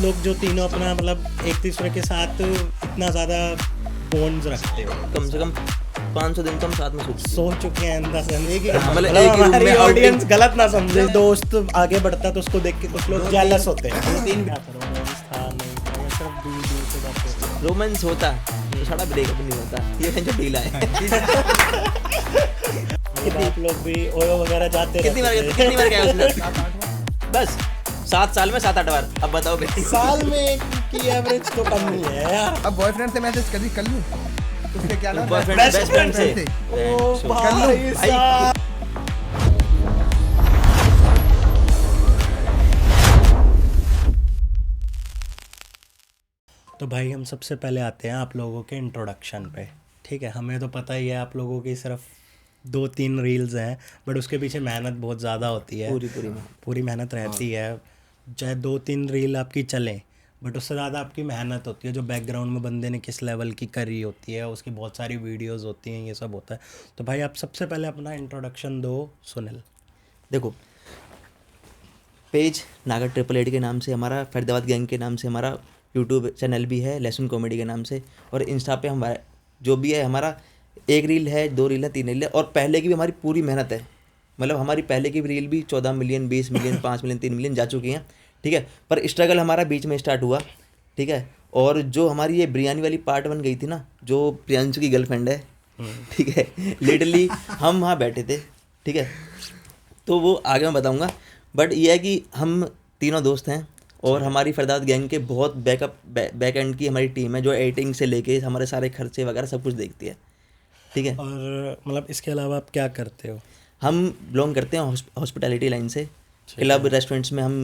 लोग जो तीनों अपना मतलब एक दूसरे के साथ इतना ज़्यादा बॉन्ड्स रखते हो? कम से कम 500 दिन तो हम साथ में सो चुके हैं अंदर से मतलब मतलब एक ही room हमारी में ऑडियंस गलत ना समझे। दोस्त आगे बढ़ता है तो उसको देख के कुछ लोग जेलस होते हैं। क्या करो, रोमांस था नहीं था, या सिर्फ दूर दूर से बातें होती रोमांस होता तो सारा ब्रेकअप नहीं होता, ये जो ढीला है। हैं। आप लोग भी ओयो वगैरह जाते कितनी बार गया उसने? बस 7 साल में 7-8 बार। अब बताओ भाई, साल में एक की एवरेज तो कम नहीं है यार। अब बॉयफ्रेंड से मैसेज कर लूं, उसके क्या नाम बॉयफ्रेंड Best बेस्ट फ्रेंड से ओ So, भाई भाई, साहब। तो भाई हम सबसे पहले आते हैं आप लोगों के इंट्रोडक्शन पे। ठीक है, हमें तो पता ही है आप लोगों की सिर्फ 2-3 रील्स हैं, बट उसके पीछे मेहनत बहुत ज़्यादा होती है। पूरी मेहनत रहती है। चाहे 2-3 रील आपकी चलें, बट उससे ज़्यादा आपकी मेहनत होती है। जो बैकग्राउंड में बंदे ने किस लेवल की करी होती है, उसकी बहुत सारी वीडियोस होती हैं, ये सब होता है। तो भाई आप सबसे पहले अपना इंट्रोडक्शन दो सुनील। देखो, पेज नागर 888 के नाम से हमारा, फरीदाबाद गैंग के नाम से हमारा यूट्यूब चैनल भी है, लहसुन कॉमेडी के नाम से, और इंस्टा पे हम जो भी है हमारा 1 रील है, 2 रील है, 3 रील है, और पहले की भी हमारी पूरी मेहनत है। मतलब हमारी पहले की भी रील भी 14 मिलियन, 20 मिलियन, 5 मिलियन, 3 मिलियन जा चुकी हैं। ठीक है, पर स्ट्रगल हमारा बीच में स्टार्ट हुआ। ठीक है, और जो हमारी ये बिरयानी वाली पार्ट 1 गई थी ना, जो प्रियांशु की गर्लफ्रेंड है, ठीक है, लिटरली हम वहाँ बैठे थे। ठीक है, तो वो आगे मैं बताऊंगा, बट ये है कि हम तीनों दोस्त हैं, और हमारी फरीदाबाद गैंग के बहुत बैक एंड की हमारी टीम है, जो एडिटिंग से लेके हमारे सारे खर्चे वगैरह सब कुछ देखती है। ठीक है, और मतलब इसके अलावा आप क्या करते हो? हम बिलोंग करते हैं हॉस्पिटैलिटी लाइन से। क्लब रेस्टोरेंट्स में हम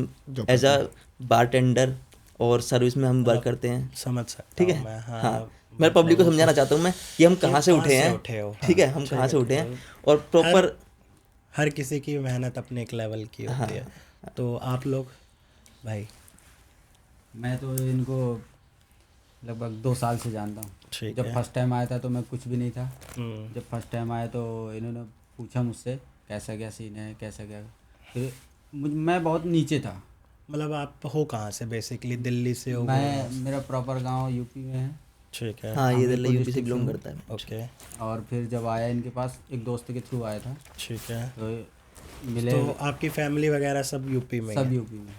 एज अ बारटेंडर और सर्विस में हम वर्क करते हैं। समझ सकता ठीक हूँ है, मैं। हाँ, मैं पब्लिक को समझाना चाहता हूँ मैं कि हम कहाँ से उठे हैं। ठीक है, हम कहाँ से उठे हैं, और प्रॉपर हर किसी की मेहनत अपने एक लेवल की होती है। तो आप लोग भाई? मैं तो इनको लगभग 2 साल से जानता हूँ। ठीक जब है। फर्स्ट टाइम आया था तो मैं कुछ भी नहीं था। हम्म, जब फर्स्ट टाइम आया तो इन्होंने पूछा मुझसे कैसा क्या सीन है, कैसा क्या, फिर मैं बहुत नीचे था। मतलब आप हो कहाँ से बेसिकली? दिल्ली से हो? मेरा प्रॉपर गांव यूपी में है। ठीक है। हाँ, ये हमीरपुर दिल्ली यूपी से डिस्ट्रिक्ट बिलोंग से करता है। ओके। और फिर जब आया इनके पास, एक दोस्त के थ्रू आया था, ठीक है। तो मिले। तो आपकी फैमिली वगैरह सब यूपी में ही सब है? यूपी में।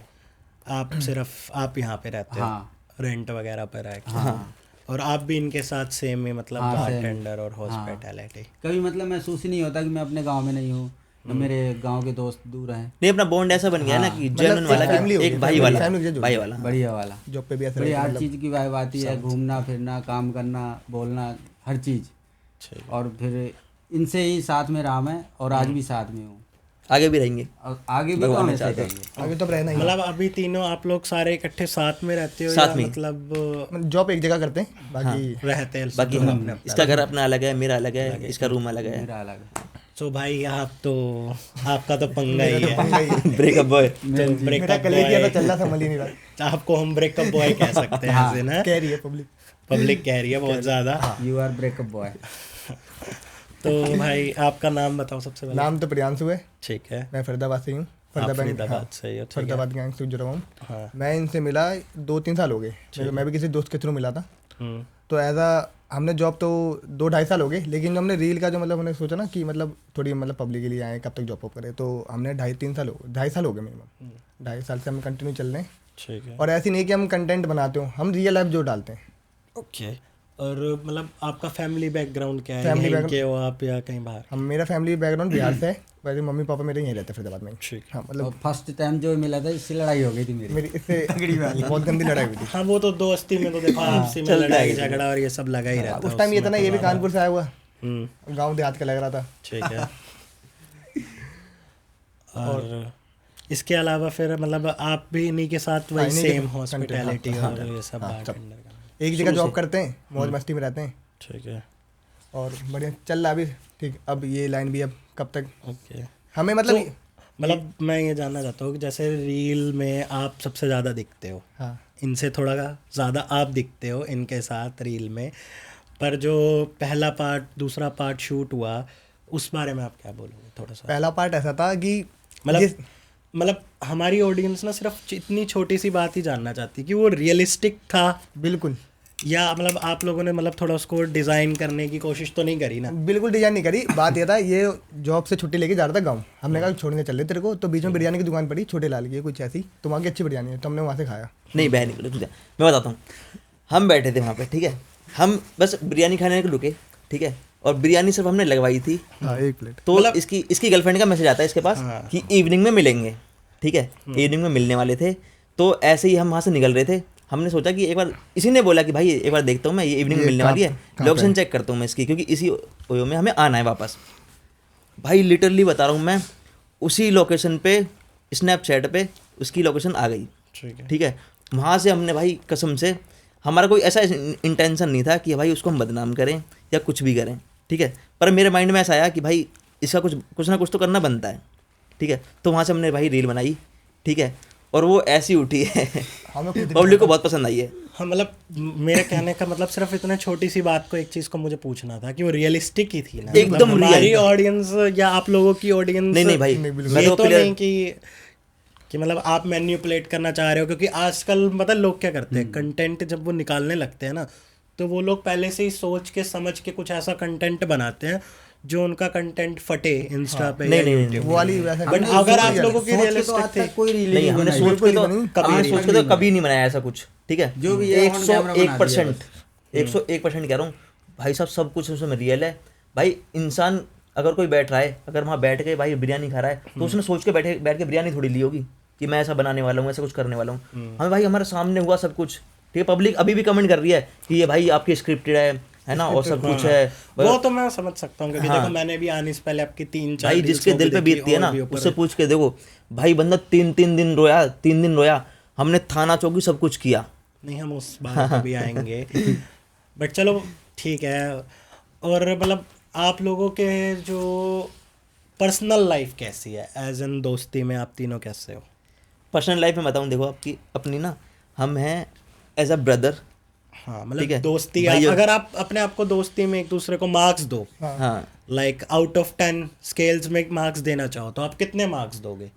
आप सिर्फ आप यहाँ पे रहते हो? हाँ। रेंट वगैरह पर है? हाँ। और आप भी इनके साथ सेम ही मतलब हाँ, same। बारटेंडर और हॉस्पिटैलिटी? कभी मतलब महसूस ही नहीं होता कि मैं अपने गांव में नहीं हूँ, मेरे गांव के दोस्त दूर हैं। नहीं, अपना बॉन्ड ऐसा बन गया है ना कि जेन्युइन वाला, family हो कि एक गई, भाई family वाला, से जुड़ भाई गई। वाला। बढ़िया वाला। जॉब पे भी ऐसा बड़ी रहता है, हर मतलब चीज़ की वाइब आती है, घूमना फिरना, काम करना, बोलना, हर चीज़। ठीक। और फिर इनसे ही साथ में रहा मैं, और आज भी साथ में हूँ, आगे भी रहेंगे। और आगे भी तो भगवान ने हमेशा चाहा तो। रहेंगे। आगे तो अब रहना ही है। मतलब अभी तीनों आप लोग सारे इकट्ठे साथ में रहते हो साथ या में ही। मतलब जॉब एक जगह करते हैं, बाकी रहते हैं? बाकी हम, इसका घर अपना अलग है, मेरा अलग है, इसका रूम अलग है। मेरा अलग है। तो भाई आप तो आपका तो पंगा ही है। पंगा ही है। Breakup boy. तो मेरा ब्रेकअप कल किया तो बॉय, चल रहा, समझ ही नहीं रहा। आपको हम ब्रेकअप बॉय कह सकते हैं ऐसे ना? कह रही है पब्लिक। पब्लिक कह रही है बहुत ज़्यादा। You are breakup boy. तो भाई आपका नाम बताओ सबसे पहले। नाम तो प्रियांशु है, ठीक है। मैं फरीदाबाद से हूँ। फरीदाबाद से ही हो? ठीक है। फरीदाबाद गैंग से जुड़ा हूँ। हाँ। मैं इनसे मिला 2-3 साल हो गए। मैं भी किसी दोस्त के थ्रू मिला था। हम्म, तो एज अ हमने जॉब तो 2-2.5 साल हो गए, लेकिन जो हमने रील का जो मतलब हमने सोचा ना कि मतलब थोड़ी मतलब पब्लिक के लिए आए, कब तक जॉब वॉब करें, तो हमने 2.5 साल हो गए मिनिमम। 2.5 साल से हम कंटिन्यू चल रहे हैं। ठीक है। और ऐसी नहीं कि हम कंटेंट बनाते हो, हम रियल लाइफ जो डालते हैं। ओके। और मतलब आपका फैमिली बैकग्राउंड क्या है? Family यहीं background- के हो आप या कहीं बाहर? हम, मेरा फैमिली बैकग्राउंड बिहार से है, वैसे मम्मी पापा मेरे यहीं रहते हैं फरीदाबाद में। ठीक। हाँ, और मतलब फर्स्ट टाइम जो मिला था, इससे लड़ाई हो गई थी मेरी। मेरी इससे बहुत गंदी लड़ाई हुई थी। हाँ, वो तो दोस्ती में तो देखो आपसी में लड़ाई झगड़ा और ये सब लगा ही रहता है। उस टाइम ये था ना, ये भी कानपुर से आया हुआ, हम्म, गांव देहात का लग रहा था। ठीक है। और इसके अलावा फिर मतलब आप भी इन्हीं के साथ वही इन्हीं के सेम साथ हॉस्पिटैलिटी हाँ, और ये सब बारटेंडर का? एक जगह जॉब करते हैं, मौज मस्ती में रहते हैं, ठीक है। और बढ़िया चल रहा अभी। ठीक, अब ये लाइन भी अब कब तक ओके। हमें मतलब मैं ये जानना चाहता हूँ कि जैसे रील में आप सबसे ज़्यादा दिखते हो, हाँ, इनसे थोड़ा ज़्यादा आप दिखते हो इनके साथ रील में, पर जो पहला पार्ट दूसरा पार्ट शूट हुआ उस बारे में आप क्या बोलोगे थोड़ा सा? पहला पार्ट ऐसा था कि मतलब मतलब हमारी ऑडियंस ना सिर्फ इतनी छोटी सी बात ही जानना चाहती है कि वो रियलिस्टिक था, बिल्कुल या मतलब आप लोगों ने मतलब थोड़ा उसको डिज़ाइन करने की कोशिश तो नहीं करी ना? बिल्कुल डिजाइन नहीं करी। बात ये था, ये जॉब से छुट्टी लेके जा रहा था गाँव, हमने कहा छोड़ने चल रहे तेरे को, तो बीच में बिरयानी की दुकान पड़ी छोटे लाल की कुछ ऐसी, तो वहाँ की अच्छी बिरयानी है, तो हमने वहाँ से खाया। नहीं बहन निकलो तुझे मैं बताता हूँ। हम बैठे थे वहाँ पे, ठीक है, हम बस बिरयानी खाने के रुके, ठीक है, और बिरयानी सिर्फ हमने लगवाई थी। हाँ 1 प्लेट। तो इसकी गर्लफ्रेंड का मैसेज आता है इसके पास कि इवनिंग में मिलेंगे, ठीक है, इवनिंग में मिलने वाले थे। तो ऐसे ही हम वहाँ से निकल रहे थे, हमने सोचा कि एक बार इसी ने बोला कि भाई एक बार देखता हूँ मैं, ये इवनिंग में मिलने वाली है, लोकेशन चेक करता हूँ मैं इसकी, क्योंकि इसी ओयो में हमें आना है वापस। भाई लिटरली बता रहा हूँ मैं, उसी लोकेशन पे स्नैपचैट पे उसकी लोकेशन आ गई, ठीक है। वहाँ से हमने भाई कसम से, हमारा कोई ऐसा इंटेंशन नहीं था कि भाई उसको हम बदनाम करें या कुछ भी करें, ठीक है, पर मेरे माइंड में ऐसा आया कि भाई इसका कुछ ना कुछ तो करना बनता है, ठीक है। तो वहाँ से हमने भाई रील बनाई, ठीक है, और वो ऐसी उठी है, पब्लिक को बहुत पसंद आई है। हाँ मतलब मेरे कहने का मतलब सिर्फ इतने छोटी सी बात को, एक चीज़ को मुझे पूछना था कि वो रियलिस्टिक ही थी ना? एकदम मतलब हमारी real। ऑडियंस या आप लोगों की ऑडियंस? नहीं भाई, मैं ये तो तो clear- नहीं कि मतलब आप मैन्युपुलेट करना चाह रहे हो, क्योंकि आजकल मतलब लोग क्या करते हैं, कंटेंट जब वो निकालने लगते हैं ना, तो वो लोग पहले से ही सोच के समझ के कुछ ऐसा कंटेंट बनाते हैं जो उनका कंटेंट फटे इंस्टा पे या YouTube वो वाली वैसे बट अगर आप लोगों की सोच के तो रियलिस्टिक आज थी, तक कोई रील नहीं, नहीं हमने बनाई। सोच के तो कभी नहीं बनाया ऐसा कुछ, ठीक है। जो भी है on camera बना दिया 101%, 101% कह रहा हूँ भाई साहब, सब कुछ उसमें रियल है। भाई इंसान अगर कोई बैठ रहा है, अगर वहाँ बैठ के भाई बिरयानी खा रहा है, तो उसने सोच के बैठ के बिरयानी थोड़ी ली होगी कि मैं ऐसा बनाने वाला हूँ, ऐसा कुछ करने वाला हूँ। हमें भाई हमारे सामने हुआ सब कुछ, ठीक है। पब्लिक अभी भी कमेंट कर रही है कि ये भाई आपकी स्क्रिप्टेड है ना, और सब कुछ है। वो तो मैं समझ सकता हूँ, क्योंकि देखो मैंने भी आने से पहले आपकी 3-4 भाई जिसके दिल पे बीतती है ना, उससे पूछ के देखो भाई, बंदा 3 दिन रोया, हमने थाना चौकी सब कुछ किया। नहीं, हम उस बात पे भी आएंगे बट चलो ठीक है। और मतलब आप लोगों के जो पर्सनल लाइफ कैसी है, एज एन दोस्ती में आप तीनों कैसे हो? पर्सनल लाइफ में बताऊँ, देखो आपकी अपनी ना, हम हैं एज अ ब्रदर। हाँ ठीक मतलब है, दोस्ती, भाइयों। अगर आप अपने आप को दोस्ती में एक दूसरे को मार्क्स दो, हाँ, लाइक आउट ऑफ 10 स्केल्स में मार्क्स देना चाहो, तो आप कितने मार्क्स दोगे?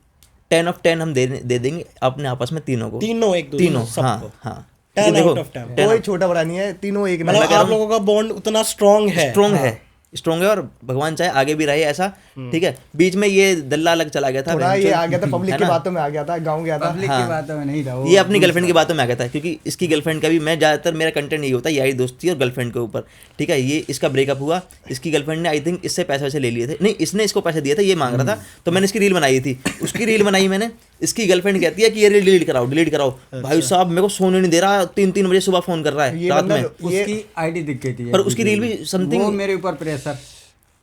10/10 हम दे देंगे अपने आपस में तीनों को, तीनों एक दूसरे तीनों, सबको? हाँ हाँ। 10 देखो, आउट ऑफ 10 कोई छोटा बड़ा नहीं है, तीनों एक मतलब आप लोगों का बॉन्ड उतना स्ट्रांग है? स्ट्रॉन्ग है, और भगवान चाहे आगे भी रहे ऐसा, ठीक है। बीच में ये दल्ला अलग चला गया था, थोड़ा ये आ गया था, पब्लिक है की ना? बातों में आ गया था, गाँव गया था। पब्लिक की बातों में नहीं था वो, ये अपनी गर्लफ्रेंड की बातों में आ गया था, क्योंकि इसकी गर्लफ्रेंड का भी, मैं ज़्यादातर मेरा कंटेंट यही होता है यारी दोस्ती और गर्लफ्रेंड के ऊपर, ठीक है। ये इसका ब्रेकअप हुआ, इसकी गर्लफ्रेंड ने आई थिंक इससे पैसे वैसे ले लिए थे, नहीं इसने इसको पैसे दिए थे, ये मांग रहा था, तो मैंने इसकी रील बनाई थी, उसकी रील बनाई मैंने। इसकी गर्लफ्रेंड कहती है कि ये रील डिलीट कराओ। भाई साहब मेरे को सोने नहीं दे रहा, 3 बजे सुबह फोन कर रहा है रात में। उसकी आईडी दिख गई थी, पर उसकी रील भी समथिंग, वो मेरे ऊपर प्रेशर,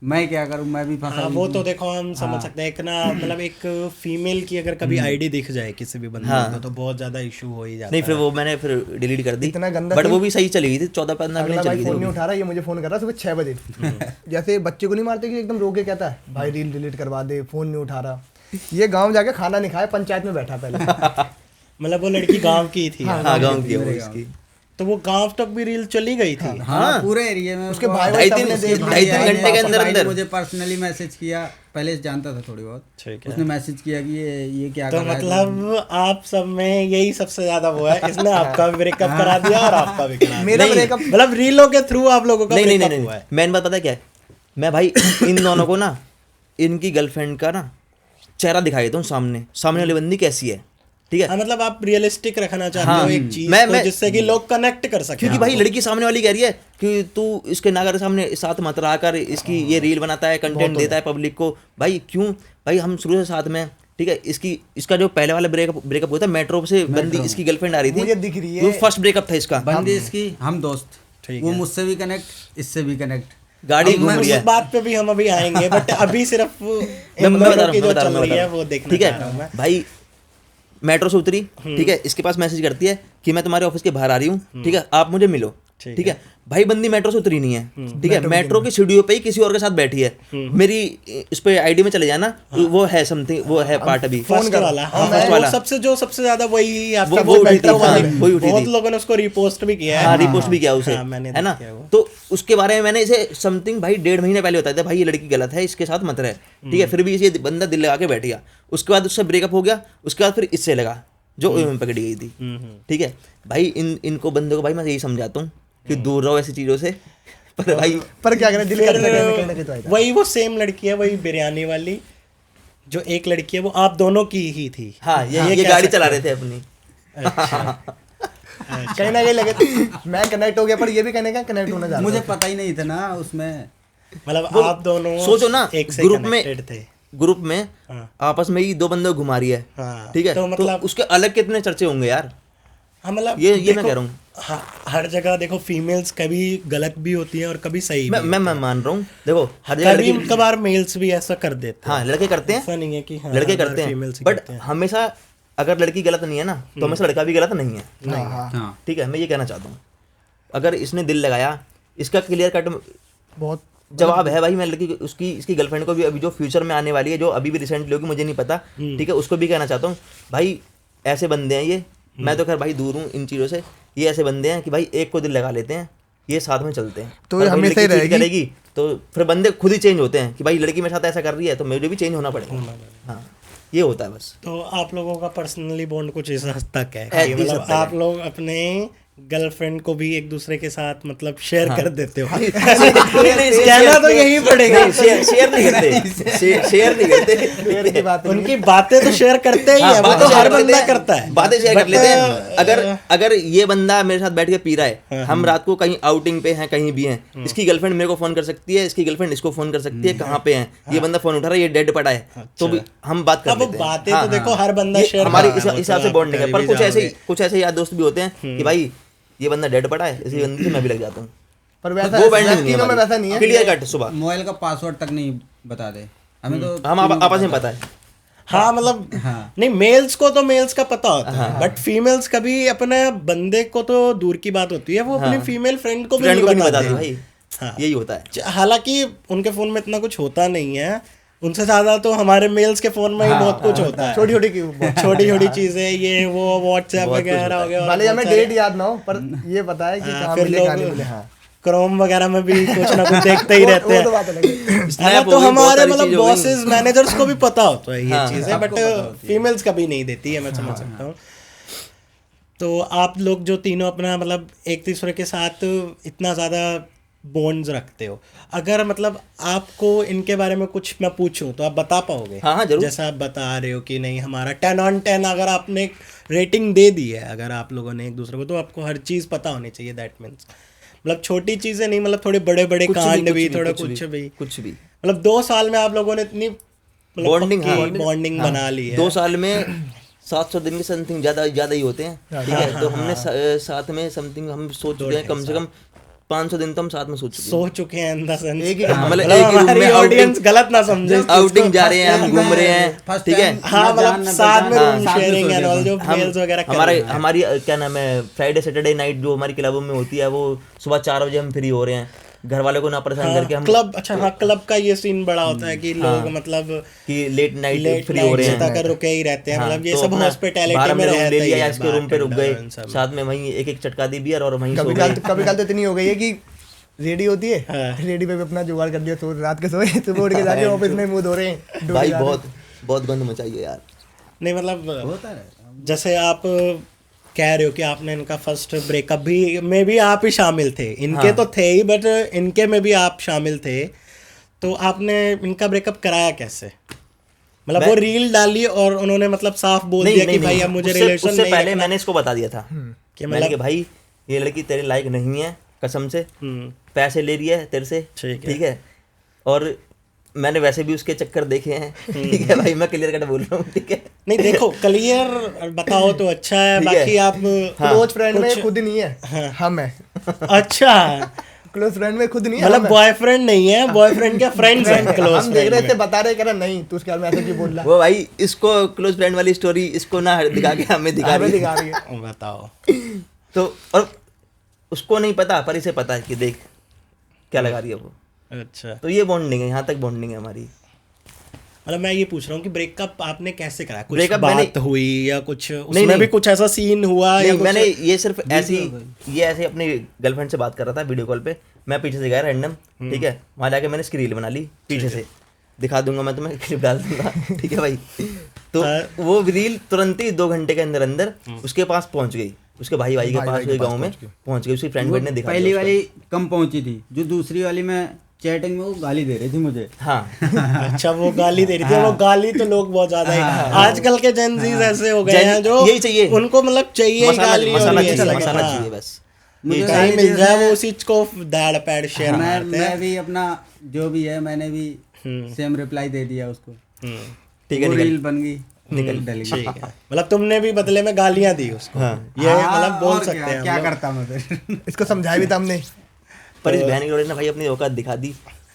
मैं क्या करूं, मैं भी फंसा। हाँ वो तो देखो हम समझ सकते हैं, एक ना मतलब एक फीमेल की अगर कभी आईडी दिख जाए किसी भी बंदे को, तो बहुत ज्यादा इशू हो ही जाता नहीं है। फिर वो मैंने फिर डिलीट कर दी, इतना गंदा बट सीन। वो भी सही चली गई थी, 14-15 अगला मिनट भाई चली फोन गई नहीं थी। उठा रहा, ये मुझे फोन कर रहा सुबह 6 बजे, जैसे बच्चे को नहीं मारते कि एकदम रोके कहता है भाई रील डिलीट करवा दे, फोन नहीं उठा रहा। ये गांव जाके खाना नहीं खाया, पंचायत में बैठा पहले। मतलब वो लड़की गांव की थी? हाँ गाँव की है वो इसकी। तो वो गांव तक भी रील चली गई थी? हाँ पूरे एरिया में उसके वो- भाई ढाई भाई तीन- सबने देख ढाई लिया। तीन घंटे के अंदर भाई ने अंदर मुझे पर्सनली मैसेज किया, पहले से जानता था थोड़ी बहुत, ठीक है। उसने मैसेज किया कि ये क्या तो कर रहा है। मतलब आप सब में यही सबसे ज्यादा वो है, इसने आपका ब्रेकअप करा दिया और आपका भी करा दिया। मेरा नहीं। ब्रेकअप मतलब रीलों के थ्रू आप लोगों का नहीं ब्रेकअप हुआ है? मेन बात पता है क्या है, मैं भाई इन दोनों को ना, इनकी गर्लफ्रेंड का ना चेहरा दिखाई देता हूँ सामने वाली बंदी कैसी है, ठीक है। हाँ मतलब आप रियलिस्टिक रखना चाहते हाँ, हो एक चीज मैं- को, जिससे कि लोग कनेक्ट कर सके। क्योंकि भाई लड़की सामने वाली कह रही है कि तू इसके नागर सामने साथ मत रहा कर, इसकी ये रील बनाता है, कंटेंट देता है पब्लिक को। भाई क्यों भाई, हम शुरू से साथ में, ठीक है। इसका जो पहले वाला ब्रेकअप हुआ था, मेट्रो से बंदी इसकी गर्लफ्रेंड आ रही थी, मुझे दिख रही है। वो फर्स्ट ब्रेकअप था इसका। बंदी इसकी, हम दोस्त, ठीक वो है। मुझसे भी कनेक्ट, इससे भी कनेक्ट। गाड़ी घूम उस रही है। बात पे भी हम अभी आएंगे, बट अभी सिर्फ मैं बता रहा की हूँ, जो बता चल रहा रही है हूँ, वो देखना ठीक चाह रहा हूँ है। मैं। भाई मेट्रो से उतरी, ठीक है, इसके पास मैसेज करती है कि मैं तुम्हारे ऑफिस के बाहर आ रही हूँ, ठीक है, आप मुझे मिलो, ठीक है। भाई बंदी मेट्रो से उतरी नहीं है, ठीक है, मेट्रो की सीढ़ियों पे ही किसी और के साथ बैठी है। मेरी इस पे आईडी में चले जाना, वो है समथिंग, वो है पार्ट अभी फर्स्ट वाला, हाँ, फर्स्ट वो वाला। सबसे ज्यादा वही आपका वो उठी थी, बेटर वाली, हाँ, वही उठी बहुत थी। लोगों ने उसको रिपोस्ट भी किया है। हाँ रिपोस्ट भी किया उसे, हाँ, मैंने है ना। देखा है वो। तो उसके बारे में मैंने इसे समथिंग भाई 1.5 महीने पहले बताया था, भाई ये लड़की गलत है, इसके साथ मत रहे, ठीक है। फिर भी ये बंदा दिल लगा के बैठ गया। उसके बाद उससे ब्रेकअप हो गया, उसके बाद फिर इससे लगा जो पकड़ी गई थी, ठीक है भाई। इनको बंदों को भाई मैं यही समझाता हूँ कि दूर रहो ऐसी चीज़ों से। पर भाई पर क्या करें, दिल करता है कहीं ना कहीं तो आएगा। वही वो सेम लड़की है, वही बिरयानी वाली जो एक लड़की है, वो आप दोनों की ही थी। हाँ, ये कह गाड़ी सकते चला हैं। रहे थे अपनी। कहीं ना कहीं लगे मैं कनेक्ट हो गया, पर ये भी कहने का कनेक्ट होना चाहता मुझे पता ही नहीं था ना उसमें। मतलब आप दोनों सोचो ना, एक से ग्रुप में connected थे। ग्रुप में हाँ। आपस में ही 2 बंदों को घुमा रही है, हाँ, ठीक है। तो तो मतलब उसके अलग कितने चर्चे होंगे यार। हाँ, मतलब ये मैं देखो, कह रहा हूँ। हाँ, हर जगह देखो फीमेल्स कभी गलत भी होती हैं और कभी सही भी मैं मान रहा हूँ, देखो हर जगह कभी लड़की, कभार मेल्स भी ऐसा कर देते हैं। हाँ लड़के करते हैं, ऐसा नहीं है कि हाँ, लड़के हर बार करते हैं, females ही बट करते हैं। हमेशा अगर लड़की गलत नहीं है ना तो हमेशा लड़का भी गलत नहीं है, हाँ ठीक है। मैं ये कहना चाहता हूँ, अगर इसने दिल लगाया, इसका क्लियर कट बहुत जवाब है भाई। मैं लड़की उसकी इसकी गर्लफ्रेंड को भी अभी जो फ्यूचर में आने वाली है, जो अभी भी रिसेंटली होगी मुझे नहीं पता, ठीक है, उसको भी कहना चाहता हूँ भाई ऐसे बंदे हैं ये। मैं तो खैर भाई दूर हूँ इन चीज़ों से। ये ऐसे बंदे हैं कि भाई एक को दिल लगा लेते हैं, ये साथ में चलते हैं, तो पर ये भाई हमेशा ही लड़की cheat रहेगी। करेगी तो फिर बंदे खुद ही चेंज होते हैं कि भाई लड़की मेरे साथ ऐसा कर रही है तो मुझे भी चेंज होना पड़ेगा। हाँ, ये होता है बस। तो आप लोगों का पर्सनली बॉन्ड कुछ इस हद तक है है, कि इस मतलब हद तक आप है। लोग अपने गर्लफ्रेंड को भी एक दूसरे के साथ मतलब शेयर कर देते हो। नहीं, कहना तो यही पड़ेगा। शेयर नहीं करते, शेयर नहीं करते। की बात उनकी बातें तो शेयर करते ही हाँ, है, वो बातें तो शेयर हर कर लेते बंदा हैं, करता है। बातें शेयर कर But, लेते हैं। अगर ये बंदा मेरे साथ बैठ के पी रहा है, हम रात को कहीं आउटिंग पे हैं, कहीं भी हैं, इसकी गर्लफ्रेंड मेरे को फोन कर सकती है, इसकी गर्लफ्रेंड इसको फोन कर सकती है, कहाँ पे हैं, ये बंदा फोन उठा रहा है, ये डेड पड़ा है, तो भी हम बात कर अब वो लेते हैं। बातें हाँ, तो देखो हर बंदा ये शेयर हमारी करता है, वो हिसाब तो से आप बॉन्डिंग है। कभी पर भी कुछ ऐसे यार दोस्त भी होते हैं कि भाई ये बंदा डेड पड़ा है, इसी बंदे से मैं भी लग जाता हूँ। पर वैसा वो बैंडिंग नहीं तीनों में वैसा नहीं है, है। क्लियर कट सुबह मोबाइल का पासवर्ड तक नहीं बता दे हमें, तो हम आपस में पता है। हाँ मतलब हाँ। नहीं, मेल्स को तो मेल्स का पता होता है, बट फीमेल्स कभी अपने बंदे को तो दूर की बात होती है, वो अपनी फीमेल फ्रेंड को भी फ्रेंड को भी नहीं नहीं बताते बताते भाई, हाँ। यही होता है। हालांकि उनके फोन में इतना कुछ होता नहीं है, उनसे ज्यादा तो हमारे मेल्स के फोन में ही बहुत कुछ होता है। छोटी छोटी छोटी छोटी चीजें, ये वो व्हाट्सएप बहुत कुछ वगैरह होता हो गया, और भले बहुत हमें सारे- डेट याद ना हो, पर ये पता है कि हाँ, कहाँ फिर मिले लोग कहाँ नहीं मिले। हाँ, क्रोम वगैरह में भी कुछ ना कुछ देखते ही रहते वो तो हैं। बात अलग है। है ना, Snap तो हो गई, बहुत हमारे सारी मतलब चीज़ हो गई। बॉसेस मैनेजर्स को भी पता होता है ये हाँ, चीजें, बट फीमेल्स कभी नहीं देती है, मैं समझ सकता हूँ। तो आप लोग जो तीनों अपना मतलब एक दूसरे के साथ इतना ज़्यादा बॉन्ड्स रखते हो, अगर मतलब आपको इनके बारे में कुछ मैं पूछूं तो आप बता पाओगे? हाँ, हाँ, जरूर। जैसा आप बता रहे हो कि नहीं, हमारा 10 on 10 अगर आपने रेटिंग दे दी है अगर आप लोगों ने एक दूसरे को, तो आपको हर चीज़ पता होनी चाहिए। दैट मीन्स मतलब छोटी चीज़ें नहीं, मतलब थोड़े बड़े बड़े कांड भी, थोड़ा कुछ भी, कुछ भी मतलब 2 साल में आप लोगों ने इतनी बॉन्डिंग, हाँ, बॉन्डिंग बना ली है। 2 साल में 700 दिन के समथिंग ज्यादा ही होते हैं, ठीक है। तो हमने साथ में समथिंग हम सोच चुके हैं कम से कम 500 दिन तो हम साथ में सोच चुके हैं। सो चुके हैं इन द सेंस, एक ही मतलब एक ही रूम हमारी में ऑडियंस गलत ना समझे इस चीज़ को। आउटिंग जा रहे हैं, हम घूम रहे हैं, First ठीक है। time हाँ, मतलब साथ में रूम साथ में शेयरिंग सो एंड गए ऑल, जो हम मेल्स वगैरह कर हमारे रहे हैं। हमारी क्या नाम है, फ्राइडे सैटरडे नाइट जो हमारी क्लबों में होती है, वो सुबह 4 बजे हम फ्री हो रहे हैं, घर वालों को ना परेशान करके हम क्लब, अच्छा हाँ, क्लब का ये सीन बड़ा होता है कि लोग मतलब कि लेट नाइट लेट फ्री हो रहे हैं, तक रुके ही रहते हैं, हाँ, मतलब ये तो सब अपना हॉस्पिटैलिटी बाहर में हमने रूम रहता ले ही लिया या है, इसके रूम पे रुक bartender गए, and सब। साथ में वहीं एक चटका दी बियर और वहीं सो कभी गए। कल तो इतनी हो गई है कि रेडी होती है, हाँ। रेडी पे भी अपना जुगाड़ कर दिया, तो रात के सोए सुबह उठ के जाके ऑफिस में मुंह धो रहे हैं, ड्यूटी भाई जा रहे हैं। बहुत गंद मचाई है यार। नहीं मतलब होता है। जैसे आप कह रहे हो कि आपने इनका फर्स्ट ब्रेकअप भी में भी आप ही शामिल थे, इनके हाँ। तो थे ही, बट इनके में भी आप शामिल थे, तो आपने इनका ब्रेकअप कराया कैसे? मतलब वो रील डाली और उन्होंने मतलब साफ बोल दिया कि भाई अब मुझे रिलेशन उससे नहीं पहले रखना। मैंने इसको बता दिया था कि मैंने मतलब कि भाई ये लड़की तेरे लायक नहीं है, कसम से पैसे ले रही है तेरे से, ठीक है। और मैंने वैसे भी उसके चक्कर देखे हैं, ठीक है भाई, मैं क्लियर कट बोल रहा हूँ, ठीक है। नहीं देखो, क्लियर बताओ तो अच्छा है, ठीक है। बाकी आप क्लोज फ्रेंड में खुद नहीं है, हम है। अच्छा क्लोज फ्रेंड में खुद नहीं है, मतलब हम है। बॉयफ्रेंड नहीं है, बॉयफ्रेंड के फ्रेंड्स हैं क्लोज हम देख रहे थे, बता रहे, कह रहा नहीं तू उसके बारे में ऐसे क्यों बोल रहा, वो भाई इसको क्लोज फ्रेंड वाली स्टोरी इसको ना दिखा के हमें दिखा हमें रही है। दिखा रही है। बताओ। तो और उसको नहीं पता, पर इसे पता है कि देख क्या लगा रही है वो। अच्छा, तो ये बॉन्डिंग है, यहाँ तक बॉन्डिंग है हमारी। मतलब मैं ये पूछ रहा हूँ कि ब्रेकअप आपने कैसे करा, कुछ Breakup बात हुई या कुछ उसमें नहीं। भी कुछ ऐसा सीन हुआ या नहीं, कुछ? मैंने ये सिर्फ ऐसे अपनी गर्लफ्रेंड से बात कर रहा था वीडियो कॉल पे, मैं पीछे से गया रैंडम, ठीक है, वहाँ जाके मैंने इसकी रील बना ली पीछे से, दिखा दूंगा मैं तुम्हें, क्लिप डाल दूंगा, ठीक है भाई। तो वो रील तुरंत ही 2 घंटे के अंदर अंदर उसके पास पहुंच गई, उसके भाई के पास हुई, गाँव में पहुंच गई, उसकी फ्रेंड ने दिखा पहली वाली कम पहुंची थी, जो दूसरी वाली में चैटिंग में वो गाली दे रही थी मुझे। हाँ अच्छा, वो गाली दे रही थी। वो गाली तो लोग बहुत ज्यादा ही आजकल के जेनजीज ऐसे हो गए हैं जो यही चाहिए, उनको मतलब चाहिए गाली, मसाला और चाहिए बस, मुझे कहीं मिल जाए वो उसी को दाड़ पैड शेयर मारते हैं। मैं भी अपना जो भी है मैंने भी सेम रिप्लाई दे दिया उसको, ठीक है, वो रील बन गई, निकल डल ठीक है, मतलब तुमने भी बदले में गालियां दी उसको। ये मतलब बोल सकते हैं क्या करता मैं फिर। इसको समझाया भी था हमने, पर इस बहन की औरत ने भाई अपनी औकात दिखा दी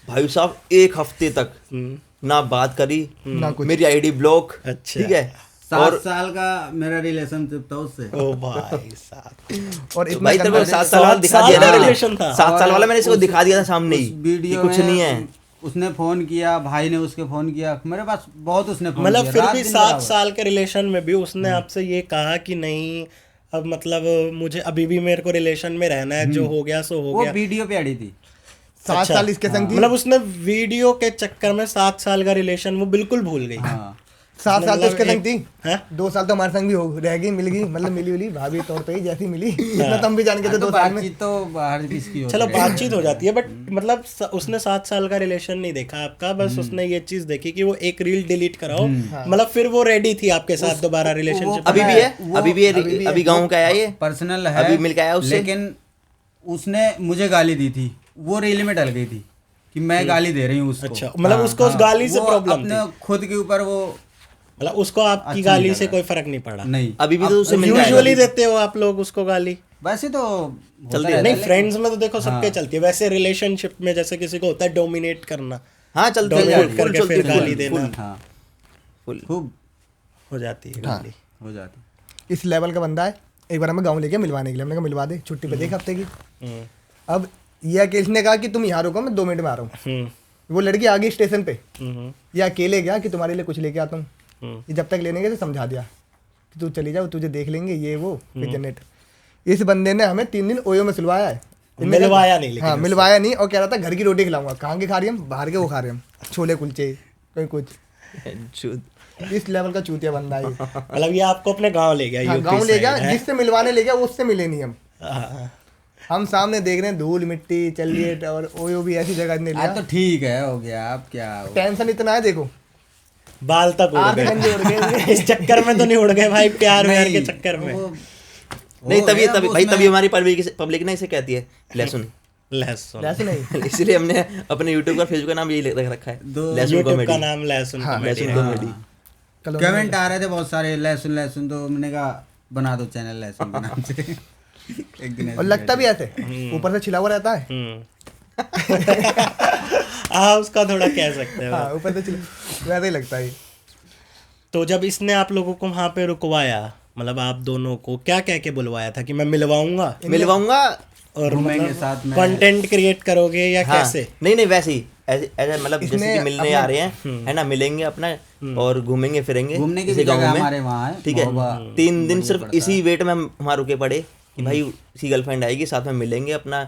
भाई साहब। 1 हफ्ते तक ना बात करी, ना कुछ, मेरी आईडी ब्लॉक, अच्छा। ठीक है। 7 साल का मेरा रिलेशनशिप था उससे। ओ भाई साहब, और इतना भाई तेरे को गंदा 7 साल वाला दिखा साल दिया का था, रिलेशन था। 7 साल वाला मैंने इसको दिखा दिया था सामने ही, वीडियो कुछ नहीं है। उसने फोन किया, भाई ने उसके फोन किया, मेरे पास बहुत उसने फोन मतलब किया, फिर रात भी दिन 7 बराबर। साल के रिलेशन में भी उसने आपसे ये कहा कि नहीं अब मतलब मुझे अभी भी मेरे को रिलेशन में रहना है, जो हो गया सो हो वो गया। वीडियो पे अड़ी थी। 7 साल इसके संग थी, मतलब उसने वीडियो के चक्कर में 7 साल का रिलेशन वो बिल्कुल भूल गई। हाँ 7 साल तो इसके संग थी, हैं? 2 साल तो हमारे संग भी हो रह गई, मिल गई, मतलब मिली भाभी तौर पे ही जैसी मिली, इतना तो हम भी जान के थे 2 साल में। बातचीत तो बाहर किसकी होती चलो है। बातचीत हो जाती है, बट मतलब उसने 7 साल का रिलेशन नहीं देखा आपका, बस उसने ये चीज देखी कि वो एक रील डिलीट कराओ, मतलब फिर वो रेडी थी आपके साथ दोबारा रिलेशनशिप। अभी भी है, अभी गाँव का आया ये, पर्सनल है, अभी मिल के आया उससे। लेकिन उसने मुझे गाली दी थी, वो रील में डल गई थी कि मैं गाली दे रही हूँ उसको। अच्छा, मतलब उसको उस गाली से वो प्रॉब्लम अपने थी, खुद के ऊपर वो मतलब उसको आपकी गाली से कोई फर्क नहीं पड़ा। नहीं, अभी भी तो उससे मिल यूजुअली देते हो आप लोग उसको गाली? वैसे तो चलती है। नहीं, फ्रेंड्स में तो देखो सबके चलती है, वैसे रिलेशनशिप में जैसे किसी को होता है डोमिनेट करना, हाँ चलते डोमिनेट करके फिर गाली देना हाँ फुल खूब हो जाती है गाली। हो जाती। इस लेवल का बंदा है। एक बार हमें गाँव लेके मिलवाने के लिए, हमने कहा मिलवा दे, छुट्टी पे देख हफ्ते की। अब ये अकेले ने कहा कि तुम यहाँ रुको, मैं 2 मिनट में आ रहा हूँ। वो लड़की आ गई स्टेशन पे, ये अकेले गया कि तुम्हारे लिए कुछ लेके आता हूँ। ये जब तक लेने गए तो समझा दिया कि तू चली जाओ, तुझे देख लेंगे, ये वो जनरेट। इस बंदे ने हमें 3 दिन ओयो में सुलवाया है, मिलवाया नहीं, लेकिन हाँ मिलवाया नहीं, और कह रहा था घर की रोटी खिलाऊंगा। कहाँ की खा रही हम, बाहर के वो खा रहे हम, छोले कुलचे कोई कुछ। इस लेवल का चूतिया बंदा है। मतलब ये आपको अपने गांव ले गया, हाँ, यूपी गाँव ले गया, साइड है। जिससे मिलवाने ले गया उससे मिले नहीं हम। हाँ। हम सामने देख रहे हैं धूल मिट्टी चलिए, और ओयो भी ऐसी जगह ने लिया। तो ठीक है, हो गया, अब क्या हो। टेंशन इतना है, देखो बाल तक उड़ आधे घंटे उड़ गए गए। इस चक्कर में तो नहीं उड़ गए भाई, प्यार व्यार के नहीं, चक्कर में। नहीं, तभी भाई हमारी पब्लिक ना इसे कहती है लहसुन। लहसुन, ऐसे नहीं, इसलिए हमने अपने यूट्यूब और फेसबुक का नाम यही रख रखा है, लहसुन यूट्यूब कॉमेडी। का नाम लहसुन कॉमेडी लहसुन है। कॉमेडी। कमेंट आ रहे थे बहुत सारे, लहसुन लहसुन, तो हमने कहा बना दो चैनल लहसुन के नाम से। एक दिन और लगता भी ऐसे ऊपर से छिला हुआ रहता है। हाँ, उसका थोड़ा कह सकते हो। हाँ, ऊपर से छिला वैसे ही लगता है। तो जब इसने आप लोगों को वहां पे रुकवाया, मतलब आप दोनों को क्या कह के बुलवाया था कि मैं मिलवाऊंगा और घूमेंगे साथ में, कंटेंट क्रिएट करोगे या हाँ, कैसे? नहीं वैसे ही ऐसे मतलब जैसे कि मिलने आ रहे हैं, है ना, मिलेंगे अपना और घूमेंगे फिरेंगे, घूमने की इसी भी गाँव जगह में, हमारे वहाँ है, ठीक है। महोबा 3 दिन सिर्फ इसी वेट में हम वहाँ रुके पड़े कि भाई उसकी गर्लफ्रेंड आएगी, साथ में मिलेंगे, अपना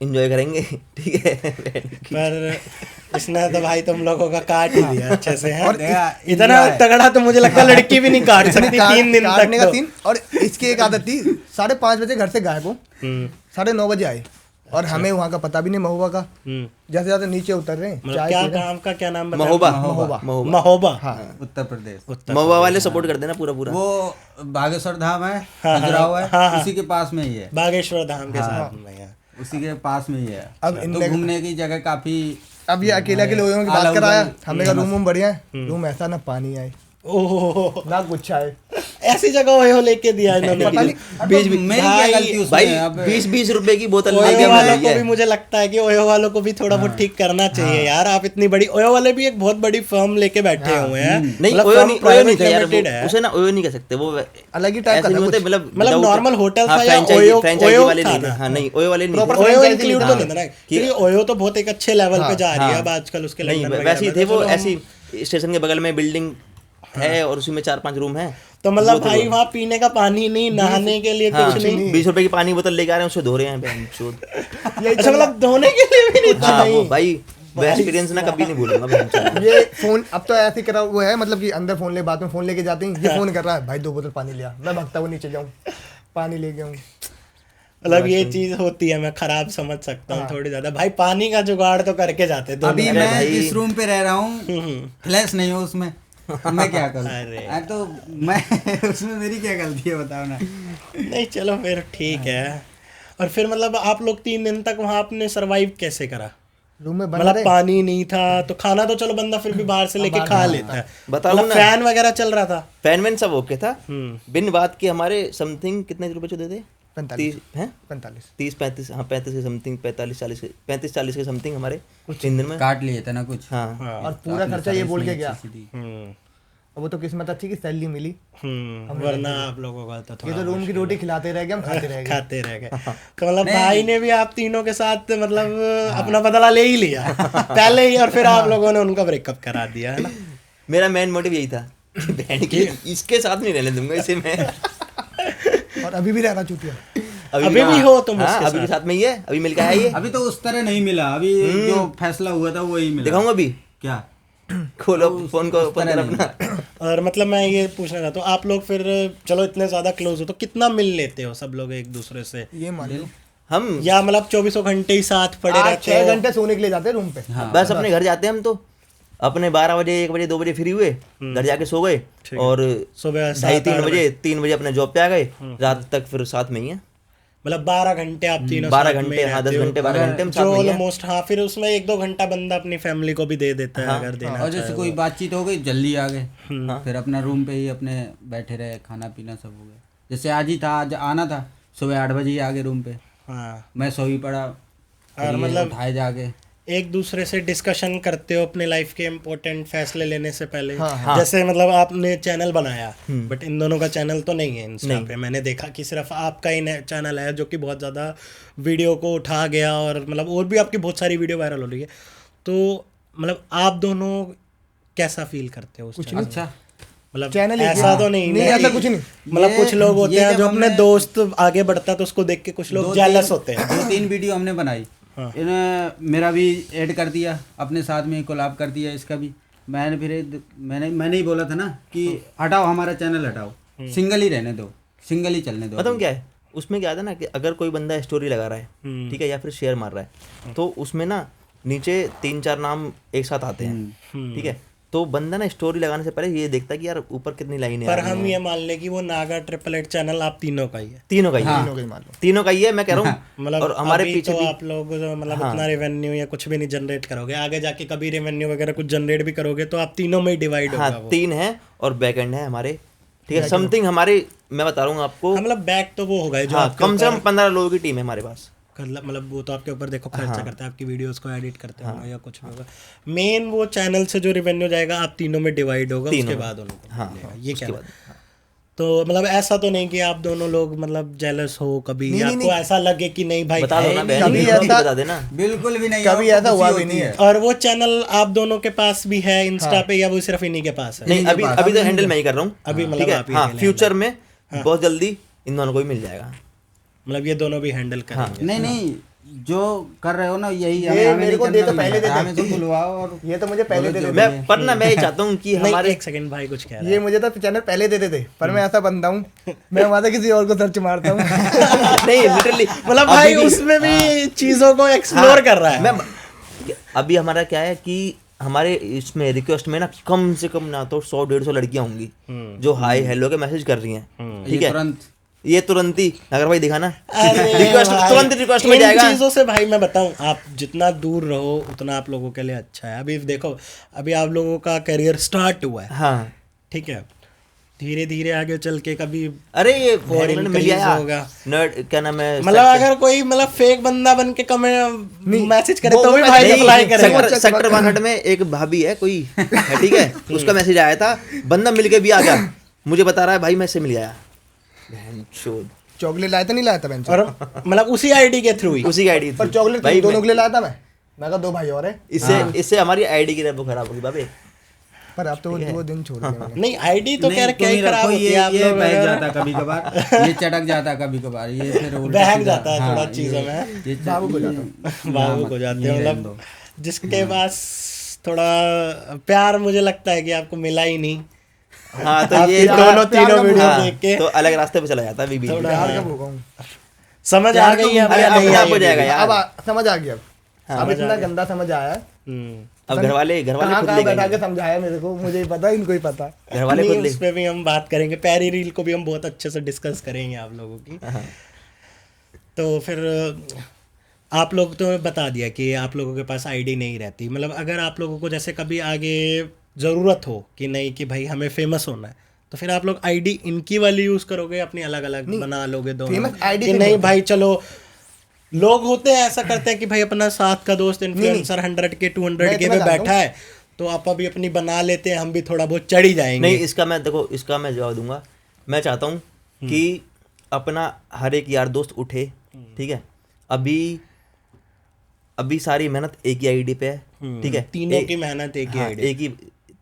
एंजॉय करेंगे, ठीक है। पर इसने तो भाई तुम लोगों का काट ही दिया अच्छे से है। और इतना तगड़ा तो मुझे लगता है लड़की भी नहीं काट सकती 3 दिन काटने तक का तो। सीन। और इसकी एक आदत थी, 5:30 बजे घर से गायब हो, 9:30 बजे आए, और हमें वहाँ का पता भी नहीं महोबा का। जैसे जैसे नीचे उतर रहे हैं, मतलब क्या काम का क्या नाम बताया? महोबा। महोबा। उत्तर प्रदेश। महुआ वाले सपोर्ट कर देना पूरा। वो बागेश्वर धाम है, हाँ, खजुराहो है, हाँ, हाँ। उसी के पास में ही है, बागेश्वर धाम के साथ में है। उसी के पास में ही है। अब तो इनने घूमने की जगह काफी। अब ये अकेले लोगों की बात आला कराया, उदल, हमने कहा रूम बढ़िया है, रूम ऐसा ना पानी आए ओह, ना कुछ आए। ऐसी जगह हो लेके दिया इन्होंने। पता नहीं, मेरी क्या गलती उसमें? भाई अब 20-20 रुपए की बोतल ओयो लेके वालों मिल को रही भी है। मुझे लगता है कि ओयो वालों को भी थोड़ा बहुत ठीक करना चाहिए यार। आप इतनी बड़ी, ओयो वाले भी एक बहुत बड़ी फर्म लेके बैठे हुए हैं। नहीं, मतलब ओयो firm नहीं private था यार, limited है। उसे ना ओयो नहीं कह सकते, वो अलग ही टाइप ऐसे का नहीं था होते, कुछ। मतलब normal hotel हाँ, था या franchise- ओयो- franchise ओयो वाले था नहीं थे। ना? हाँ, नहीं, ओयो वाले नहीं Proper थे। ओयो franchise इंक्लूड नहीं तो था। नहीं था ना, क्योंकि ओयो तो बहुत एक अच्छे लेवल पे जा रही है अब आजकल उसके नहीं, लंदन वैसे ही वगैरह थे में। वो, चलो ऐसी स्टेशन के बगल में बिल्डिंग है और उसी में 4-5 रूम है। तो मतलब भाई वहाँ पीने का पानी नहीं, नहाने के लिए कुछ नहीं। 20 रुपए की पानी बोतल लेके आ रहे हैं, उससे धो रहे हैं बहनचोद। अच्छा मतलब धोने के लिए भी नहीं। हाँ वो भाई वो एक्सपीरियंस ना कभी नहीं भूलूंगा बहनचोद। ये फोन अब तो ऐसे करा वो है, मतलब कि अंदर फोन ले, बाद में फोन लेके जाते हैं, ये फोन कर रहा है भाई 2 बोतल पानी लिया, मैं भागता हुआ नीचे जाऊँ पानी ले गया हूँ। मतलब ये चीज होती है, मैं खराब समझ सकता हूँ थोड़ी ज्यादा। भाई पानी का जुगाड़ तो करके जाते दोनों। अभी मैं जिस रूम पे रह रहा हूँ फ्लैश नहीं हो उसमें, मैं क्या करूँ? अरे। तो मैं उसमें मेरी क्या गलती है बताओ ना। नहीं चलो फिर ठीक है। और फिर मतलब आप लोग 3 दिन तक वहाँ आपने सरवाइव कैसे करा? रूम में बना मतलब रहे, पानी नहीं था तो खाना तो चलो बंदा फिर भी बाहर से लेके खा लेता है। बताओ मतलब ना। फैन वगैरह चल रहा था? फैन वैन सब ओके था। बिन बात के हमारे समथिंग कितने रुपए जो देते 45 हैं 30-35, हाँ 35 के समथिंग, 35-40 के समथिंग हमारे 3 दिन में काट लिए थे ना कुछ। हाँ। और पूरा खर्चा ये बोल के गया। हम्म और वो तो किस्मत अच्छी कि सैलरी मिली, वरना आप लोगों का तो ये थोड़ा तो रूम की रोटी खिलाते रह गए, हम खाते रह गए। खाते रह गए। तो मतलब भाई ने भी आप तीनों के साथ मतलब अपना बदला ले ही लिया पहले ही, और फिर आप लोगों ने उनका ब्रेकअप करा दिया है ना। मेरा मेन मोटिव यही था बहन के इसके साथ नहीं रहने दूंगा इसे मैं। और अभी भी रह रहा चूतिया। अभी भी हो तुम हाँ, उसके अभी के साथ में ही है, अभी मिल के आया ये। अभी तो उस तरह नहीं मिला, अभी जो फैसला हुआ था वही मिला। दिखाऊंगा अभी, क्या खोलो फोन को ओपन कर अपना। और मतलब मैं ये पूछना चाहता हूँ, आप लोग फिर चलो इतने ज्यादा क्लोज हो तो कितना मिल लेते हो सब लोग एक दूसरे से? ये मान लो हम या मतलब 24 घंटे ही साथ पड़े रहते 6 हो? घंटे सोने के लिए जाते हैं रूम पे। बस अपने घर जाते हैं हम तो अपने 12 बजे 1 बजे 2 बजे फ्री हुए, घर जाके सो गए और सुबह 2:30-3 बजे 3 बजे अपने जॉब पे आ गए, रात तक फिर साथ में ही है। मतलब 12 घंटे आप तीनों 12 साथ में घंटे, हाँ 10 रहते हो। घंटे 12 घंटे हम साथ जो में ही हैं। ऑलमोस्ट हाँ, फिर उसमें 1-2 घंटा बंदा अपनी फैमिली को भी दे देता है अगर देना और जैसे चाहे कोई बातचीत हो गई जल्दी आ गए, हाँ। फिर अपना रूम पे ही अपने बैठे रहे, खाना पीना सब हो गया। जैसे आज ही था, आज आना था, सुबह 8 बजे ही आ गए रूम पे, हाँ। मैं सो ही पड़ा, और मतलब उठाए जाके एक दूसरे से डिस्कशन करते हो अपने लाइफ के इम्पोर्टेंट फैसले लेने से पहले? हाँ, जैसे मतलब आपने चैनल बनाया बट इन दोनों का चैनल तो नहीं है इंस्टा पे। मैंने देखा कि सिर्फ आपका ही चैनल है जो कि बहुत ज़्यादा वीडियो को उठा गया, और मतलब और भी आपकी बहुत सारी वीडियो वायरल हो रही है। तो मतलब आप दोनों कैसा फील करते हो उस चैनल? अच्छा मतलब चैनल ऐसा तो नहीं नहीं, ना ऐसा कि- कुछ नहीं। मतलब कुछ लोग होते ये हैं जब जो अपने हमने- दोस्त आगे बढ़ता है तो उसको देख के कुछ लोग जेलस होते हैं। 2-3 वीडियो हमने बनाई, इन्हें मेरा भी ऐड कर दिया, अपने साथ में कोलैब कर दिया इसका भी। मैंने फिर मैंने ही बोला था ना कि हटाओ हमारा चैनल हटाओ, सिंगल ही रहने दो, सिंगल ही चलने दो। मतलब क्या है उसमें, क्या था ना कि अगर कोई बंदा स्टोरी लगा रहा है ठीक है, या फिर शेयर मार रहा है, तो उसमें ना नीचे 3-4 नाम एक साथ आते हैं ठीक है, तो बंदा ना स्टोरी लगाने से पहले ये देखता है कि यार ऊपर कितनी लाइनें पर आ रही हम हैं। ये मान लें कि वो नागा 888 चैनल आप तीनों का ही है। तीनों का ही है, मान लो तीनों का ही है मैं कह रहा हूँ। मतलब और हमारे अभी पीछे तो भी आप लोग मतलब उतना रेवेन्यू या कुछ भी नहीं जनरेट करोगे, आगे जाके कभी रेवेन्यू वगैरह कुछ जनरेट भी करोगे तो आप तीनों में ही डिवाइड हाँ होगा वो। 3 है और बैक एंड है हमारे, ठीक है समथिंग हमारे, मैं बता रहा हूँ आपको। हाँ, मतलब बैक तो वो होगा जो हाँ आपके कम से कम ऊपर 15 लोगों की टीम है हमारे पास। मतलब वो तो आपके ऊपर देखो खर्चा करता है, आपकी वीडियोस को एडिट करते होंगे या कुछ भी होगा। मेन वो चैनल से जो रेवेन्यू जाएगा आप तीनों में डिवाइड होगा, उसके बाद उनको मिलेगा। ये क्या तो मतलब ऐसा तो नहीं कि आप दोनों लोग मतलब जेलस हो कभी, या आपको ऐसा लगे कि नहीं भाई बता दो ना बहन, कभी कभी ऐसा- बता देना। बिल्कुल भी नहीं, कभी आपको ऐसा खुशी हुआ भी होती नहीं है। और वो चैनल आप दोनों के पास भी है इंस्टा पे, या वो सिर्फ इन्हीं के पास है? नहीं अभी अभी तो हैंडल मैं ही कर रहा हूँ अभी मतलब ठीक है। आप ही हाँ अकेले फ्यूचर में बहुत जल्दी इन दोनों को ही मिल जाएगा। मतलब ये दोनों भी हैंडल करेंगे। नहीं जो कर रहे हो ना यही ये हमें मेरे नहीं को करना दे तो भी पहले है। दे दे। हमें तो बुलवाओ और ये तो मुझे पहले दे देते। मैं पर ना मैं ये चाहता हूँ कि नहीं, हमारे एक सेकंड भाई कुछ कह रहा ये मुझे तो चैनल पहले दे देते, पर मैं ऐसा बंदा हूँ, मैं वहां से किसी और को सर्च मारता हूँ। नहीं लिटरली मतलब भाई उसमें भी चीजों को एक्सप्लोर कर रहा है। मैं अभी हमारा क्या है कि हमारे इसमें रिक्वेस्ट में ना कम से कम ना तो 100-150 लड़कियां होंगी जो हाय हेलो के मैसेज कर रही हैं ठीक है। तुरंत ये तुरंत ही अगर भाई दिखाना अरे रिक्वेस्ट भाई, तुरंत रिक्वेस्ट में इन जाएगा। चीजों से भाई मैं बताऊं, आप जितना दूर रहो उतना आप लोगों के लिए अच्छा है। अभी देखो अभी आप लोगों का करियर स्टार्ट हुआ है, हाँ ठीक है, धीरे धीरे आगे चल के कभी अरे ये और बैंगलोर में मिल increase गया होगा। नर्ड क्या नाम है मतलब अगर कोई मतलब फेक बंदा बन के मैसेज करे तो भी भाई नहीं, अप्लाई करेगा। सेक्टर 62 में एक भाभी है कोई है, ठीक है उसका मैसेज आया था, बंदा मिल के भी आ गया, मुझे बता रहा है भाई मैं इससे मिल गया। बहनचोद, चॉकलेट लाया था नहीं लाया था बेंच, और मतलब उसी आईडी के थ्रू ही उसी की आईडी पर चॉकलेट भाई दोनों के लिए लाया था मैं कहा 2 भाई और है। इससे हमारी आईडी की रैंक खराब होगी बाबे। पर अब तो वो दिन छोड़ दिया मैंने। नहीं आईडी तो नहीं, खैर क्या तुम ही ही खराब रखो, होती है आप ये लोग बहक अगर- जाता कभी कभार, ये चटक जाता कभी कभार, ये फिर उल्टा बहक सीधा- जाता है थोड़ा हाँ, चीजों में। ये भावुक हो जाता भावुक हो जाते हैं यहीं रहने मतलब दो। जिसके पास थोड़ा प्यार मुझे लगता है कि आपको मिला ही नहीं। हाँ तो आपकी ये दोनों तीनों का वीडियो हाँ, देख के तो अलग रास्ते पे चला जाता है बीच थोड़ा- प्यार कब होगा हूँ समझ आ गई है अब अरे या नहीं अपने आप आई हो है जाएगा अभी? यार। अब समझ आ गया अब समझ आ इतना गया। गंदा समझ आया है। अब घर वाले कहाँ खुद कहाँ ले बैठा गए, के समझाया मेरे को, मुझे ही पता इनको ही पता। घर वाले नहीं, खुद ले उस पे भी हम बात करेंगे, पैरी रील को भी हम बहुत अच्छे से डिस्कस करेंगे आप लोगों की। हाँ। तो फिर आप लोग तो बता दिया कि आप लोगों के पास आईडी नहीं रहती, मतलब अगर आप लोगों को जैसे कभी आगे ज़रूरत हो कि नहीं कि भाई हमें फेमस होना है, तो फिर आप लोग आईडी इनकी वाली यूज़ करोगे, अपनी अलग अलग बना लोगे दोनों, famous ID कि से नहीं नहीं भाई चलो लोग होते हैं ऐसा करते हैं कि भाई अपना साथ का दोस्त इन्फ्लुएंसर 100 के 200 मैं के इतना पे जानता बैठा है तो आप अभी अपनी बना लेते हैं, हम भी थोड़ा बहुत चढ़ ही जाएंगे। नहीं इसका मैं देखो, इसका मैं जवाब दूंगा। मैं चाहता हूँ कि अपना हर एक यार दोस्त उठे, ठीक है, अभी सारी मेहनत एक ही आईडी पे है, ठीक है, तीनों की मेहनत एक ही हाँ, आईडी। एक ही,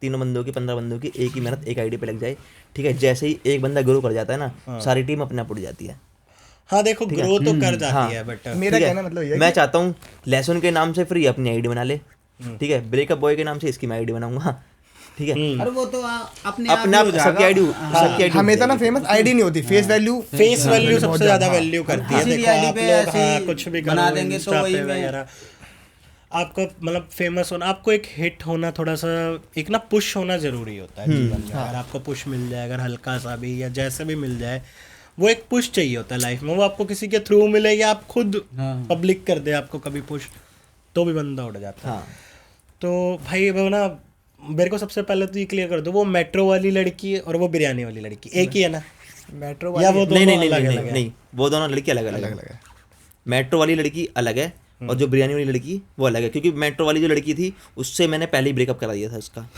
तीनों बंदों की 15 बंदों की एक ही मेहनत एक आईडी पे लग जाए, ठीक है। जैसे ही एक बंदा ग्रो कर जाता है ना, सारी टीम अपने आप उड़ जाती है। हाँ देखो ग्रो तो कर जाती हाँ। है बट मेरा ठीक है? कहना मतलब ये है मैं कि चाहता हूँ लहसुन के नाम से फिर ये अपनी आईडी बना ले, ठीक है, ब्रेकअप बॉय के नाम से इसकी मैं आईडी बनाऊंगा, ठीक है, अरे वो तो अपने अपने आप सबकी आईडी सबकी आईडी हमें तो ना फेमस आईडी नहीं होती, फेस वैल्यू फेस वैल्यू सबसे ज्यादा वैल्यू करती है। किसी भी देखो आईडी आप पे लोग ऐसे हाँ ही कुछ भी बना करो देंगे तो इंस्टा वही पे में- वगैरह, आपको मतलब फेमस होना, आपको एक हिट होना, थोड़ा सा एक ना पुश होना जरूरी होता है जीवन में। अगर आपको पुश मिल जाए, अगर हल्का सा भी या जैसे भी मिल जाए, वो एक पुश चाहिए होता है लाइफ में। वो आपको किसी के थ्रू मिले या आप खुद पब्लिक कर दे आपको कभी पुश, तो भी बंदा उड़ जाता है। हाँ। तो भाई वो ना मेरे को सबसे पहले तो ये क्लियर कर दो, वो मेट्रो वाली लड़की और वो बिरयानी वाली लड़की एक ही है ना, मेट्रो या वो नहीं दोनों नहीं नहीं अलग नहीं अलग है? नहीं, वो दोनों लड़की अलग अलग है। मेट्रो वाली लड़की अलग है और जो बिरयानी वाली लड़की वो अलग है, क्योंकि मेट्रो वाली जो लड़की थी उससे मैंने पहले ही ब्रेकअप करा दिया था उसका,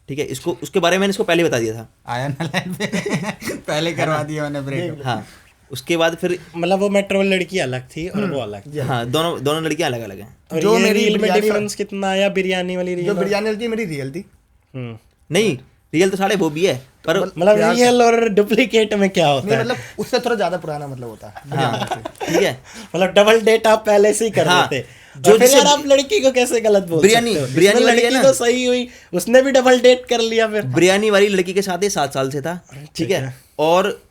ठीक है। इसको उसके बारे में मैंने इसको पहले बता दिया था। आया ना लाइन पे पहले करवा दिया मैंने ब्रेकअप। हाँ, उसके बाद फिर मतलब वो मेट्रो वाली लड़की अलग थी और वो अलग थी। हाँ, दोनों दोनों लड़कियां अलग अलग हैं। और जो ये मेरी रील में बिरयानी डिफरेंस कितना आया बिरयानी वाली रील जो और- बिरयानी वाली थी मेरी रियल थी। हम्म। नहीं, रियल तो साढ़े वो भी है, पर मतलब रियल और डुप्लीकेट में क्या होता नहीं है? मतलब उससे थोड़ा ज्यादा पुराना मतलब होता है बिरयानी से। ठीक है, मतलब डबल डेट आप पहले से ही कर हाँ, रहे थे, जो जो फिर जिससे- यार आप लड़की को कैसे गलत बोल बिरयानी- सकते हो? बिरयानी इसमें वाली है लड़की ना? तो सही हुई, उसने भी डबल डेट कर लिया फिर। बिरयानी वाली लड़की के साथ ये 7 साल से था, ठीक है, और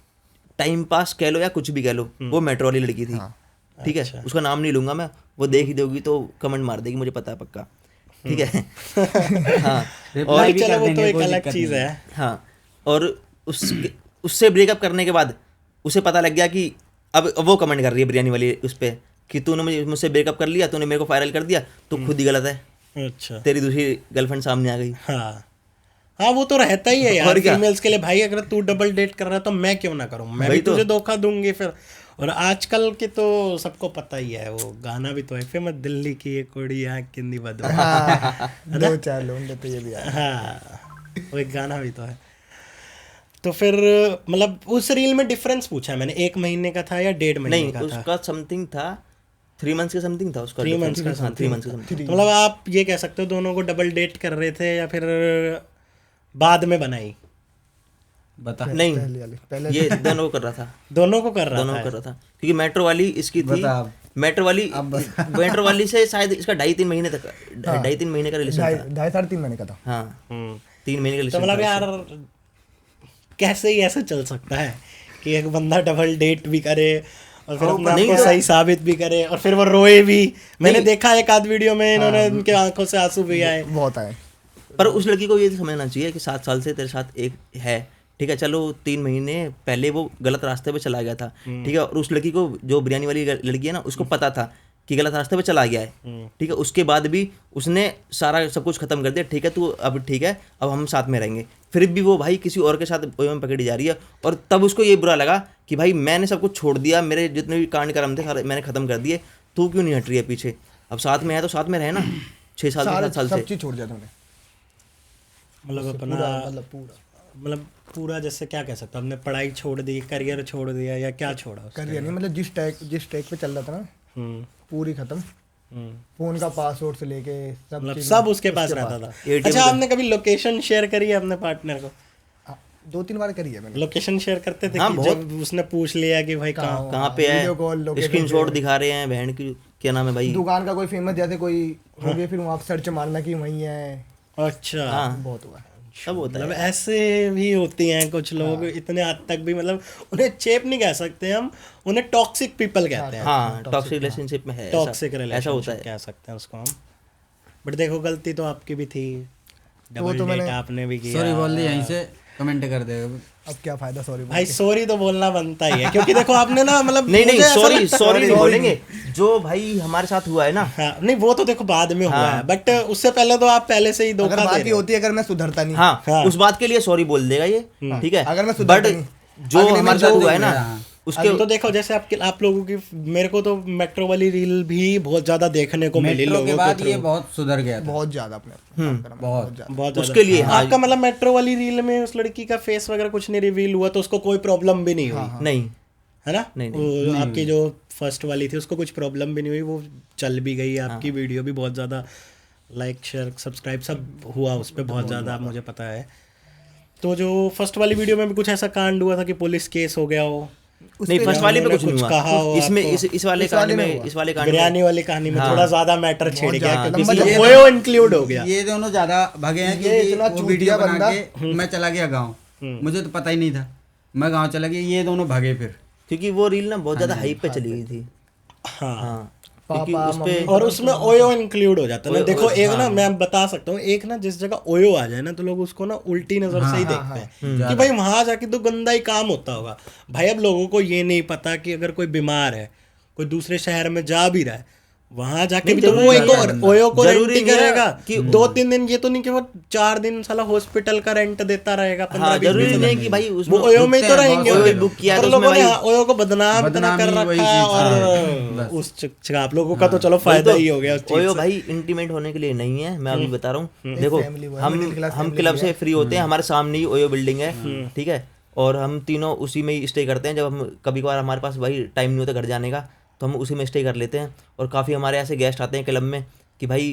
टाइम पास कह लो या कुछ भी कह लो, वो मेट्रो वाली लड़की थी, ठीक है। उसका नाम नहीं लूंगा मैं, वो देख ही दोगी तो कमेंट मार देगी, मुझे पता है पक्का, ठीक है। हाँ, Reply और भी चलो कर वो तो देंगे, एक कोई अलग दिक्कत चीज नहीं है। हाँ, और उससे ब्रेकअप करने के बाद उसे पता लग गया कि अब वो कमेंट कर रही है बिरयानी वाली उस पर कि तूने मुझसे ब्रेकअप कर लिया, तूने मेरे को वायरल कर दिया, तो खुद ही गलत है, अच्छा तेरी दूसरी गर्लफ्रेंड सामने आ गई। हाँ हाँ, वो तो रहता ही है यार और क्या? फीमेल्स के लिए। भाई अगर तू डबल डेट कर रहा है तो मैं क्यों ना करूँ, मैं वही भी तो। तुझे धोखा दूंगी फिर। और आजकल के तो सबको पता ही है, वो गाना भी तो है फेमस, दिल्ली की ये कोड़ी आँख किंदी बदो। हाँ, 2-4 लोग तो ये भी आया। हाँ, वो एक गाना भी तो है। तो फिर मतलब उस रील में डिफरेंस पूछा मैंने, 1 महीने का था या 1.5 महीने नहीं, का था? उसका समथिंग था 3 मंथ्स का समथिंग था उसका। 3 मंथ्स का हाँ, 3 मंथ्स का समथिंग। तो मतलब आप ये कह सकते हो दोनों को डबल डेट कर रहे थे या फिर बाद में बनाई? बता नहीं, पहले ये दोनों को कर रहा था, दोनों को कर रहा दोनों था। को कर रहा था, क्योंकि मेट्रो वाली इसकी थी, बता अब। मेट्रो वाली से शायद इसका 2.5-3 महीने तक, 2.5-3 महीने का रिलेशन था। 2.5-3 महीने का था। हाँ, हम्म। 3 महीने का तो रिलेशन मतलब था। यार कैसे ही ऐसे चल सकता है कि एक बंदा डबल डेट भी करे और फिर अपने आप नहीं को तो- सही साबित भी करे और फिर वो रोए भी। मैंने देखा एक आध वीडियो में इन्होंने उनके आंखों से आंसू भी आए। बहुत आए। पर उस लड़की को ये समझना चाहिए कि 7 साल से तेरे साथ एक है, ठीक है, चलो 3 महीने पहले वो गलत रास्ते पे चला गया था, ठीक है, और उस लड़की को, जो बिरयानी वाली लड़की है ना, उसको पता था कि गलत रास्ते पे चला गया है, ठीक है, उसके बाद भी उसने सारा सब कुछ खत्म कर दिया, ठीक है, तू अब ठीक है, अब हम साथ में रहेंगे, फिर भी वो भाई किसी और के साथ में पकड़ी जा रही है। और तब उसको ये बुरा लगा कि भाई मैंने सब कुछ छोड़ दिया, मेरे जितने भी कांड कर्म थे सारे मैंने खत्म कर दिए, तू क्यों नहीं हट रही है पीछे? अब साथ में है तो साथ में रहे ना, 6 साल से 7 साल सब से। चीज छोड़ दिया तुमने। मतलब अपना मतलब पूरा जैसे क्या कह सकते हो, हमने पढ़ाई छोड़ दी, करियर छोड़ दिया या क्या छोड़ा उसका? करियर नहीं, मतलब जिस ट्रैक पे चल रहा था ना, पूरी खत्म। फोन का पासवर्ड से लेके सब मतलब चीज़ सब उसके पास रहता था। अच्छा, आपने कभी लोकेशन शेयर करी है अपने पार्टनर को? 2-3 बार करी है मैंने। लोकेशन शेयर करते थे हाँ, कि जब उसने पूछ लिया कि भाई कहाँ? कहाँ पे वीडियो कॉल, है, स्क्रीनशॉट दिखा रहे हैं बहन की, क्या नाम है भाई, दुकान का कोई फेमस जैसे कोई हो गया, फिर वहाँ पे सर्च मारना कि वहीं है। अच्छा, बहुत हुआ है। सब होता है। मतलब ऐसे भी होती हैं कुछ लोग, इतने हद तक भी, मतलब उन्हें चेप नहीं कह सकते हम, उन्हें टॉक्सिक पीपल कहते हैं। हाँ, टॉक्सिक रिलेशनशिप में है, टॉक्सिक ऐसा होता रिलेशनशिप है। कह सकते हैं उसको हम। बट देखो, गलती तो आपकी भी थी, डबल डेट आपने भी किया। सॉरी बोल दी, यहीं से कमेंट कर दे। अब क्या फायदा सॉरी भाई सॉरी तो बोलना बनता ही है, क्योंकि देखो आपने ना, मतलब नहीं मुझे ऐसा सॉरी लगता- सॉरी नहीं बोलेंगे, जो भाई हमारे साथ हुआ है ना, हाँ, नहीं वो तो देखो बाद में हुआ है, बट उससे पहले तो आप पहले से ही अगर धोखा दे बात रहे ये हो। होती है, अगर मैं सुधरता नहीं, हाँ, हाँ। उस बात के लिए सॉरी बोल देगा ये, ठीक है, अगर मैं सुधरता बट नहीं, जो अगले हमारे दिन साथ जो हुआ है ना, हाँ। उसके तो देखो, जैसे आप लोगों की, मेरे को तो मेट्रो वाली रील भी बहुत ज्यादा देखने को मिली मेट्रो लोगों के के बाद थ्रू। ये बहुत सुधर गया था। बहुत ज्यादा अपने बहुत ज्यादा। बहुत ज्यादा। उसके लिए, हाँ। आपका मतलब मेट्रो वाली रील में उस लड़की का फेस वगैरह कुछ नहीं रिवील हुआ, तो उसको कोई प्रॉब्लम भी नहीं हुई, नहीं, है ना? नहीं, वो आपकी जो फर्स्ट वाली थी उसको कुछ प्रॉब्लम भी नहीं हुई, वो चल भी गई, आपकी वीडियो भी बहुत ज़्यादा लाइक शेयर सब्सक्राइब सब हुआ उस पर बहुत ज़्यादा, मुझे पता है। तो जो फर्स्ट वाली वीडियो में भी कुछ ऐसा कांड हुआ था कि पुलिस केस हो गया हो, नहीं, फर्स्ट वाले पे उन्होंने कुछ नहीं कहा हो हुआ, इसमें आपको? इस वाले कहानी में, इस वाले कहानी में बिरयानी वाली कहानी में थोड़ा ज़्यादा मैटर छेड़ गया, ज़्यादा, क्योंकि लंबा इसमें चौड़ा। ओयो इंक्लूड हो गया। ये दोनों ज्यादा भागे हैं, ये क्योंकि इतना वो चूतिया वीडियो बना बंदा। के मैं चला गया गाँव, मुझे तो पता ही नहीं था, मैं गाँव चला गया, ये दोनों भागे फिर। क्योंकि वो रील ना बहुत ज्यादा हाइप पे चली गई थी। हाँ, क्योंकि पापा, उसपे और उसमें ओयो इंक्लूड हो जाता है ना। ओयो, देखो एक ना, हाँ। मैं बता सकता हूँ, एक ना जिस जगह ओयो आ जाए ना, तो लोग उसको ना उल्टी नजर से ही देखते हैं कि भाई वहां जाके तो गंदा ही काम होता होगा। भाई अब लोगों को ये नहीं पता कि अगर कोई बीमार है, कोई दूसरे शहर में जा भी रहा है, वहां जाके भी तो वो एक ओयो को जरूरी रेंट नहीं है करेगा कि 2-3 दिन, ये तो नहीं कि वो 4 दिन साला हॉस्पिटल का रेंट देता रहेगा, 15-20 जरूरी दिन। नहीं कि भाई वो उसमें ओयो में ही तो रुकते हैं, रहेंगे, बहुत ओयो से बुक किया और तो उसमें लोगों ने भाई ओयो को बदनाम इतना कर बदनामी वही रखा है, चीज़, और उस आप लोगों का तो चलो फायदा ही हो गया उस चीज़ ओयो से। भाई इंटीमेट होने के लिए नहीं है, मैं अभी बता रहा हूँ। देखो family वो है, middle class हम family क्लब भी से है। फ्री होते हैं, हमारे सामने ही ओयो बिल्डिंग है, ठीक है, और हम तीनों उसी में ही स्टे करते हैं। जब हम कभी कभार हमारे पास भाई टाइम नहीं होता घर जाने का, तो हम उसी में स्टे कर लेते हैं। और काफ़ी हमारे ऐसे गेस्ट आते हैं क्लब में कि भाई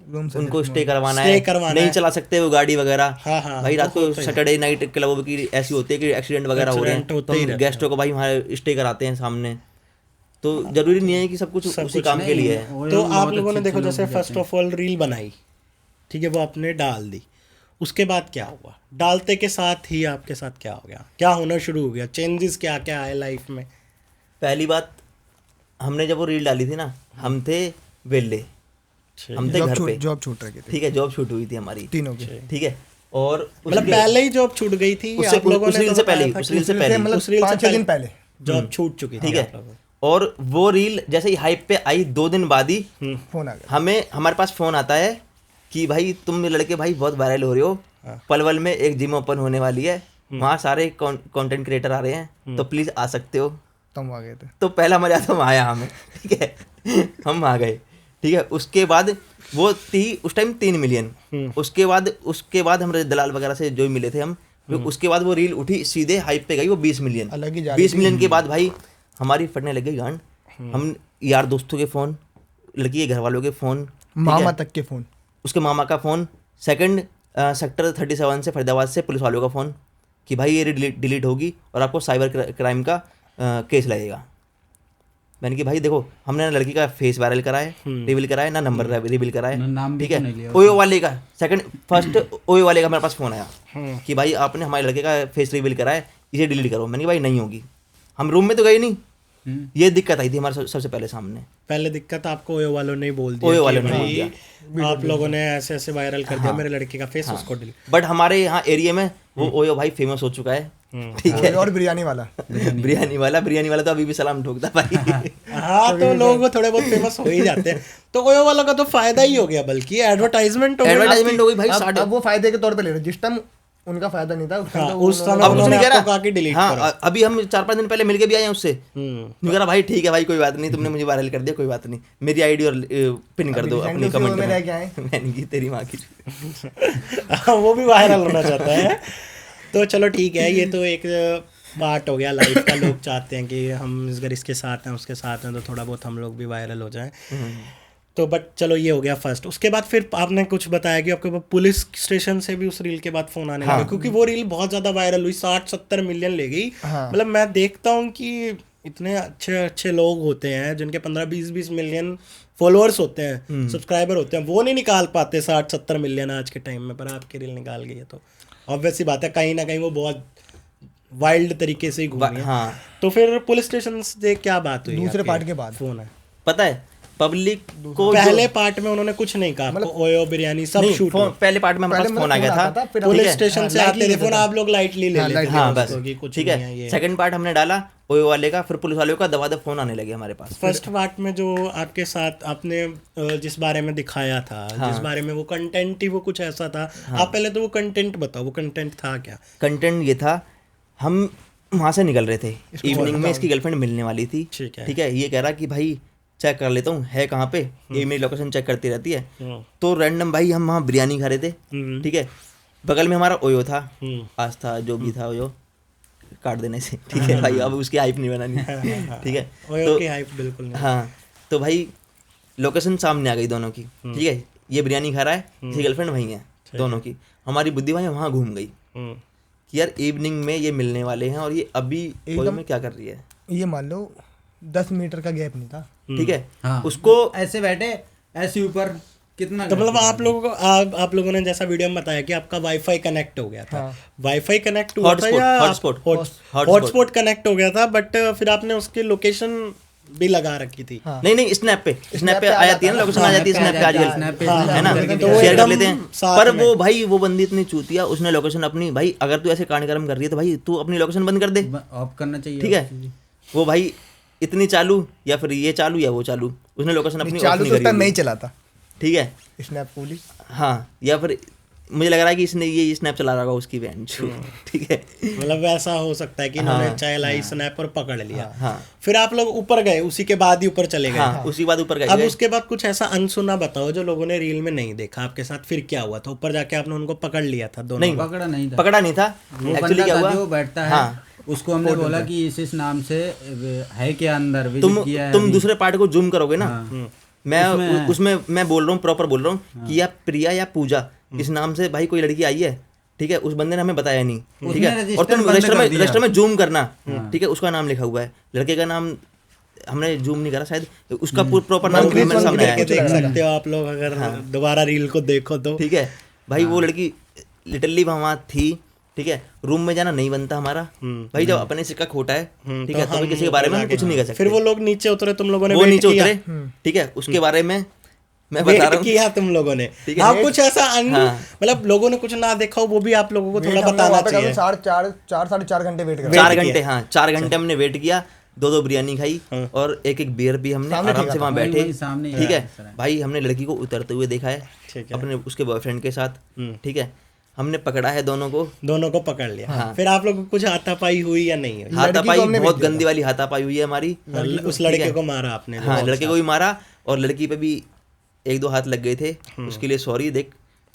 रूम से उनको स्टे करवाना Stay है, करवाना नहीं है। चला सकते वो गाड़ी वगैरह। हाँ, हाँ, भाई रात वो को होता ही है। सैटरडे नाइट क्लबों की ऐसी होती है कि एक्सीडेंट वगैरह हो रहे हैं, Accident होते तो ही हम रहते गेस्टों को भाई हमारे स्टे कराते हैं सामने। तो जरूरी नहीं है कि सब कुछ उसी काम के लिए है। तो आप लोगों ने देखो, जैसे फर्स्ट ऑफ ऑल रील बनाई, ठीक है, वो आपने डाल दी, उसके बाद क्या हुआ? डालते के साथ ही आपके साथ क्या हो गया, क्या होना शुरू हो गया, चेंजेस क्या क्या आए लाइफ में? पहली बात, हमने जब वो रील डाली थी ना, हम थे वेले, हम थे घर पे, जॉब छूट रही थी ठीक है, जॉब छूट हुई थी हमारी, तीनों की। ठीक है, और मतलब पहले ही जॉब छूट गई थी, उससे आप लोगों उस ने रील तो से पहले बताया था उस कि रील से पहले मतलब उस रील से 5-6 दिन पहले जॉब छूट चुकी थी ठीक है। आप लोगों की। और वो रील जैसे ही हाइप पे आई 2 दिन बाद ही फोन आ गया। हमें हमारे पास फोन आता है कि भाई तुम लड़के भाई बहुत वायरल हो रहे हो, पलवल में एक जिम ओपन होने वाली है, वहाँ सारे कंटेंट क्रिएटर आ रहे हैं, तो प्लीज आ सकते हो। तुम आ गए थे। तो पहला मजा तो आया हमें, ठीक है, हम आ गए, ठीक है। उसके बाद वो थी उस टाइम 3 मिलियन, उसके बाद हमारे दलाल वगैरह से जो मिले थे हम, उसके बाद वो रील उठी सीधे हाइप पे गई, वो 20 मिलियन। अलग ही जा रही 20 मिलियन के बाद भाई हमारी फटने लगी गांड। हम यार दोस्तों के फ़ोन, लड़की के घर वालों के फ़ोन, मामा तक के फोन, उसके मामा का फ़ोन, सेकंड सेक्टर 37 से फरीदाबाद से पुलिस वालों का फ़ोन कि भाई ये डिलीट होगी और आपको साइबर क्राइम का केस लगेगा। मैंने कि भाई देखो, हमने ना लड़की का फेस वायरल कराए, रिवील कराए, ना नंबर रिवील कराए, नाम भी ठीक तो नहीं लिया है। ओयो वाले का फर्स्ट ओयो वाले का मेरे पास फ़ोन आया कि भाई आपने हमारे लड़के का फेस रिवील कराए, इसे डिलीट करो। मैंने कि भाई नहीं होगी, हम रूम में तो गए नहीं। ये दिक्कत आई थी हमारे सबसे पहले सामने। पहले दिक्कत आपको ओयो वालों ने ही बोल दिया, ओयो कि वालों ने भाई बोल दिया। आप लोगों ने ऐसे ऐसे वायरल कर दिया मेरे लड़के का फेस, उसको डिलीट। बट हमारे यहाँ एरिया में वो ओयो भाई फेमस हो चुका है, ठीक है। और बिरयानी वाला बिरयानी वाला तो अभी भी सलाम ठोकता भाई। हाँ, तो लोग थोड़े बहुत फेमस हो ही जाते हैं, तो ओयो वालों का तो फायदा ही हो गया, बल्कि एडवर्टाइजमेंट हो गया। एडवर्टाइजमेंट हो गई भाई। अब वो फायदे के तौर पे ले रहे, जिस टाइम उनका फायदा नहीं था उस टाइम हाँ, तो उस उन्होंने- समय अब कुछ उन्होंने नहीं कह आपको कहा कि रहा। डिलीट हाँ, करो। अभी हम 4-5 दिन पहले मिलके भी आए हैं उससे। नहीं कह रहा भाई ठीक है भाई, कोई बात नहीं, तुमने मुझे वायरल कर दिया, कोई बात नहीं, मेरी आईडी और पिन कर दो अभी अपनी recently कमेंट में में। रह के आए। मैंने की तेरी माँ की। हाँ, वो भी वायरल होना चाहता है। तो चलो ठीक है, ये तो एक पार्ट हो गया लाइफ का। लोग चाहते हैं कि हम अगर इसके साथ हैं उसके साथ हैं तो थोड़ा बहुत हम लोग भी वायरल हो जाएं। तो बट चलो ये हो गया फर्स्ट। उसके बाद फिर आपने कुछ बताया कि आपके पास पुलिस स्टेशन से भी उस रील के बाद फोन आने लगा, क्योंकि वो रील बहुत ज्यादा वायरल हुई, 60-70 मिलियन ले गई। मतलब मैं देखता हूँ कि इतने अच्छे अच्छे लोग होते हैं जिनके 15-20 मिलियन फॉलोअर्स होते हैं, सब्सक्राइबर होते हैं, वो नहीं निकाल पाते 60-70 मिलियन आज के टाइम में, पर आपकी रील निकाल गई है तो ऑब्वियस सी बात है कहीं ना कहीं वो बहुत वाइल्ड तरीके से ही घूमी है। हाँ। तो फिर पुलिस स्टेशन से क्या बात हुई? दूसरे आपके पार्ट के बाद फोन है पता है पब्लिक को पहले पार्ट में उन्होंने कुछ नहीं कहा, आपको ओयो बिरयानी सब नहीं, शूट फोन पहले पार्ट में हमारे पास फोन आ गया था, फिर पुलिस ठीक है, स्टेशन से आते थे फोन, आप लोग लाइटली ले लेते थे हाँ बस उसको कि कुछ ठीक नहीं है है। ये। सेकंड पार्ट हमने डाला ओयो वाले का, फिर पुलिस वाले का दबा दब फोन आने लगे हमारे पास। फर्स्ट पार्ट में जो आपके साथ आपने जिस बारे में दिखाया था, जिस बारे में वो कंटेंट ही वो कुछ ऐसा था, आप पहले तो वो कंटेंट बताओ, वो कंटेंट था क्या? कंटेंट ये था, हम वहाँ से निकल रहे थे इवनिंग में, इसकी गर्लफ्रेंड मिलने वाली थी, ठीक है। ठीक है। ये कह रहा कि भाई चेक कर लेता हूँ है कहाँ पे, ये मेरी लोकेशन चेक करती रहती है। तो रैंडम भाई हम वहाँ बिरयानी खा रहे थे, ठीक है। बगल में हमारा ओयो था, आज था जो भी था ओयो, काट देने से, ठीक है भाई, अब उसकी हाइप नहीं बनानी, ठीक है। ओयो की हाइप बिल्कुल नहीं। हाँ, तो भाई लोकेशन सामने आ गई दोनों की, ठीक है। ये बिरयानी खा रहा है, इसकी गर्लफ्रेंड वहीं है दोनों की। हमारी बुद्धि भाई वहाँ घूम गई कि यार इवनिंग में ये मिलने वाले हैं और ये अभी ओयो में क्या कर रही है। ये मान लो 10 मीटर का गैप नहीं था, ठीक है। हाँ। उसको ऐसे बैठे ऐसे ऊपर कितना तो मतलब आप लोगों को आप लोगों ने जैसा वीडियो में बताया कि आपका वाईफाई कनेक्ट हो गया था, वाईफाई कनेक्ट हुआ था या हॉटस्पॉट कनेक्ट हो गया था, बट फिर आपने उसकी लोकेशन भी लगा रखी थी? नहीं स्नैप पे आ जाती है ना, लोकेशन आ जाती है स्नैप पे आजकल, है ना, तो शेयर कर एकदम लेते हैं। साथ पर में। वो भाई वो बंदी इतनी चूतिया, उसने लोकेशन अपनी, भाई अगर तू ऐसे कांड कर्म कर रही है तो भाई तू अपनी लोकेशन बंद कर दे, ऑफ करना चाहिए, ठीक है। वो भाई इतनी चालू या फिर ये चालू या वो चालू, उसने लोकेशन अपनी ऑफ चालू नहीं तो उस करी टाइम हुई, नहीं चला था ठीक है। Snap police. हाँ, या फिर मुझे लग रहा है कि इसने ये स्नैप चला रहा होगा उसकी बहन, ठीक है। मतलब ऐसा हो सकता है कि इन्होंने चलाई स्नैप और पकड़ लिया। हाँ। फिर आप लोग ऊपर गए, उसी के बाद ही ऊपर चले गए। हाँ, उसी बाद ऊपर अब गए। उसके बाद कुछ ऐसा अनसुना बताओ जो लोगों ने रील में नहीं देखा आपके साथ, फिर क्या हुआ था? ऊपर जाके आपने उनको पकड़ लिया था दोनों? नहीं, पकड़ा नहीं था, पकड़ा नहीं था। वो एक्चुअली बंदा क्या था हुआ, जो बैठता है, हाँ, उसको हमने बोला कि इस नाम से है क्या अंदर विजिट किया है तुम अभी? दूसरे पार्ट को जूम करोगे ना, मैं उसमें मैं बोल रहा हूँ, प्रॉपर बोल रहा हूँ कि या प्रिया या पूजा इस नाम से भाई कोई लड़की आई है, ठीक है। उस बंदे ने हमें बताया नहीं, ठीक है। और तुम रजिस्टर में जूम करना, ठीक है, उसका नाम लिखा हुआ है, लड़के का नाम हमने जूम नहीं करा, शायद उसका प्रॉपर नाम हमारे सामने आया, देख सकते हो आप लोग अगर दोबारा रील को देखो तो, ठीक है। भाई वो लड़की लिटरली वहाँ थी, ठीक है। रूम में जाना नहीं बनता हमारा भाई, जब अपने सिक्का खोटा है, ठीक है, तो किसी के बारे में हम कुछ नहीं कर सकते। फिर वो लोग नीचे उतरे, तुम लोगों ने वो वेट नीचे किया? उतरे, ठीक है, उसके बारे में मैं बता रहा वेट हूँ, किया तुम लोगों ने? ठीक है। हाँ, कुछ ऐसा हाँ। मतलब लोगों ने कुछ ना देखा हो वो भी आप लोगों को थोड़ा बताना चाहिए। 4.5 घंटे वेट कर 4 घंटे, हाँ 4 घंटे हमने वेट किया, 2 बिरयानी खाई और एक बियर भी हमने आराम से वहाँ बैठे, ठीक है। भाई हमने लड़की को उतरते हुए देखा है अपने उसके बॉयफ्रेंड के साथ, ठीक है। हमने पकड़ा है दोनों को पकड़ लिया। फिर आप लोगों को कुछ हाथापाई हुई या नहीं हुई? हाथापाई बहुत गंदी वाली हाथापाई हुई है हमारी। उस लड़के को मारा आपने? हाँ, लड़के को भी मारा और लड़की पे भी 1-2 हाथ लग गए थे, उसके लिए सॉरी देख,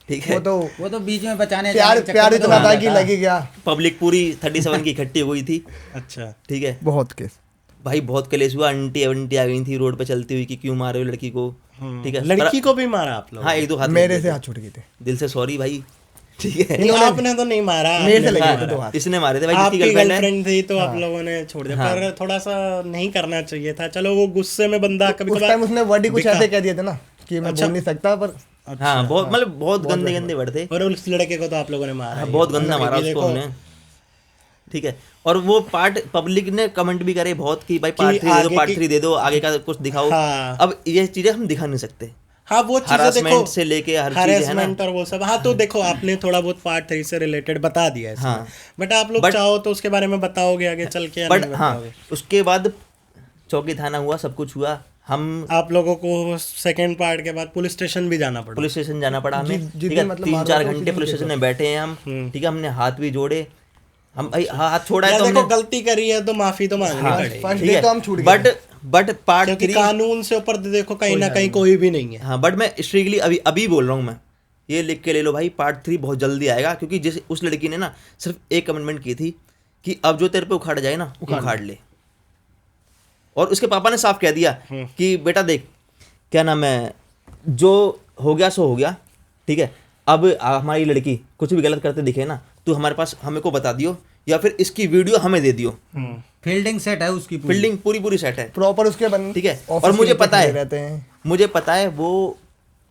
ठीक है। वो तो बीच में बचाने प्यार इतना था कि लगे गया। पब्लिक पूरी 37 की इकट्ठी हुई थी, अच्छा, ठीक है। बहुत केस भाई बहुत कलेश हुआ, आंटी आ गई थी रोड पे चलती हुई कि क्यों मारे हो लड़की को, ठीक है। लड़की को भी मारा आप लोग? हाँ, 1-2 हाथ मेरे से हाथ छूट गए थे, दिल से सॉरी भाई, ठीक है। आपने तो नहीं मारा? मेरे से लगे हाँ, थे 2 हाथ। इसने मारे थे भाई, आपकी जिसकी गर्लफ्रेंड थी तो आप लोगों ने छोड़ दिया, पर थोड़ा सा नहीं करना चाहिए था। चलो वो गुस्से में बंदा कभी उस टाइम उसने वर्ड ही कुछ ऐसे कह दिए थे ना कि मैं बोल नहीं सकता, पर हाँ बहुत मतलब बहुत गंदे वर्ड थे। और उस लड़के को तो आप लोगों ने मारा ही। बहुत गंदा मारा उसको हमने, ठीक है। और वो पार्ट पब्लिक ने कमेंट भी करे बहुत कि भाई पार्ट 3 दे दो, आगे का कुछ दिखाओ। अब ये चीजें हम दिखा नहीं सकते। हाँ, वो चीजें देखो से लेके हर चीज है ना, और वो सब। हाँ, तो देखो आपने थोड़ा बहुत पार्ट 3 से रिलेटेड बता दिया है, हाँ। बट आप लोग चाहो तो उसके बारे में बताओगे आगे चल के? बट हाँ, उसके बाद चौकी थाना हुआ, सब कुछ हुआ। आप लोगों को सेकंड पार्ट के बाद पुलिस स्टेशन भी जाना पड़ा? पुलिस स्टेशन जाना पड़ा हमें, ठीक है। 3-4 घंटे पुलिस स्टेशन में बैठे हैं हम, ठीक है। हमने हाथ भी जोड़े, हम भाई हाथ छोड़ा है तो देखो गलती करी है तो माफी तो मांगनी पड़ेगी, ठीक है। बट पार्ट 3 कानून से ऊपर देखो कहीं ना कहीं कोई भी नहीं है। हाँ, बट मैं स्ट्रिक्टली अभी बोल रहा हूँ, मैं ये लिख के ले लो भाई, पार्ट 3 बहुत जल्दी आएगा। क्योंकि जिस उस लड़की ने ना सिर्फ एक कमिटमेंट की थी कि अब जो तेरे पे उखाड़ जाए ना उखाड़ ले। और उसके पापा ने साफ कह दिया कि बेटा देख, क्या नाम है, जो हो गया सो हो गया, ठीक है। अब हमारी लड़की कुछ भी गलत करते दिखे ना, तो हमारे पास हमें को बता दियो, या फिर इसकी वीडियो हमें दे दियो। फील्डिंग सेट है उसकी पूरी। फील्डिंग पूरी सेट है, प्रॉपर उसके बन, ठीक है। ऑफिस और के मुझे नीचे पता खड़े है, रहते हैं। मुझे पता है वो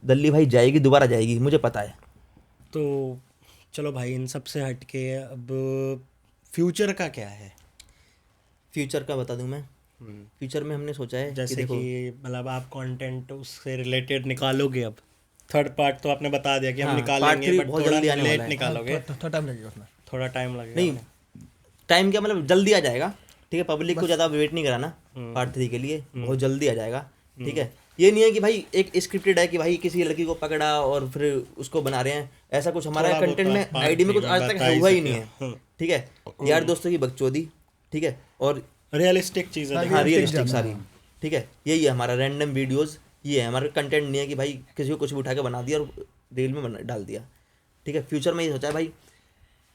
दल्ली भाई जाएगी, दोबारा जाएगी, मुझे पता है। तो चलो भाई, इन सब से हट के अब फ्यूचर का क्या है? फ्यूचर का बता दूं मैं, फ्यूचर में हमने सोचा है जैसे देखो, कि मतलब आप कंटेंट उससे रिलेटेड निकालोगे। अब थर्ड पार्ट तो आपने बता दिया कि हम हाँ, निकालेंगे, part 3 बट बहुत थोड़ा जल्दी आने लेट वाला है। निकालोगे, थोड़ा टाइम लगेगा उसमें। थोड़ा टाइम लगेगा। नहीं टाइम क्या मतलब जल्दी आ जाएगा, ठीक है। पब्लिक को ज़्यादा वेट नहीं कराना पार्ट 3 के लिए, बहुत जल्दी आ जाएगा, ठीक है। ये नहीं है कि भाई एक स्क्रिप्टेड है कि भाई किसी लड़की को पकड़ा और फिर उसको बना रहे हैं, ऐसा कुछ हमारा थोड़ा कंटेंट बहुत में part आईडी में three कुछ में आज तक बता ही हुआ ही सके। नहीं है, ठीक है। यार दोस्तों की बकचोदी, ठीक है, और रियलिस्टिक चीज़ें हाँ रियलिस्टिक सारी, ठीक है। यही है हमारा रैंडम वीडियोस, ये है हमारा कंटेंट। नहीं है कि भाई किसी को कुछ भी उठा के बना दिया और रील में डाल दिया, ठीक है। फ्यूचर में ये सोचा है भाई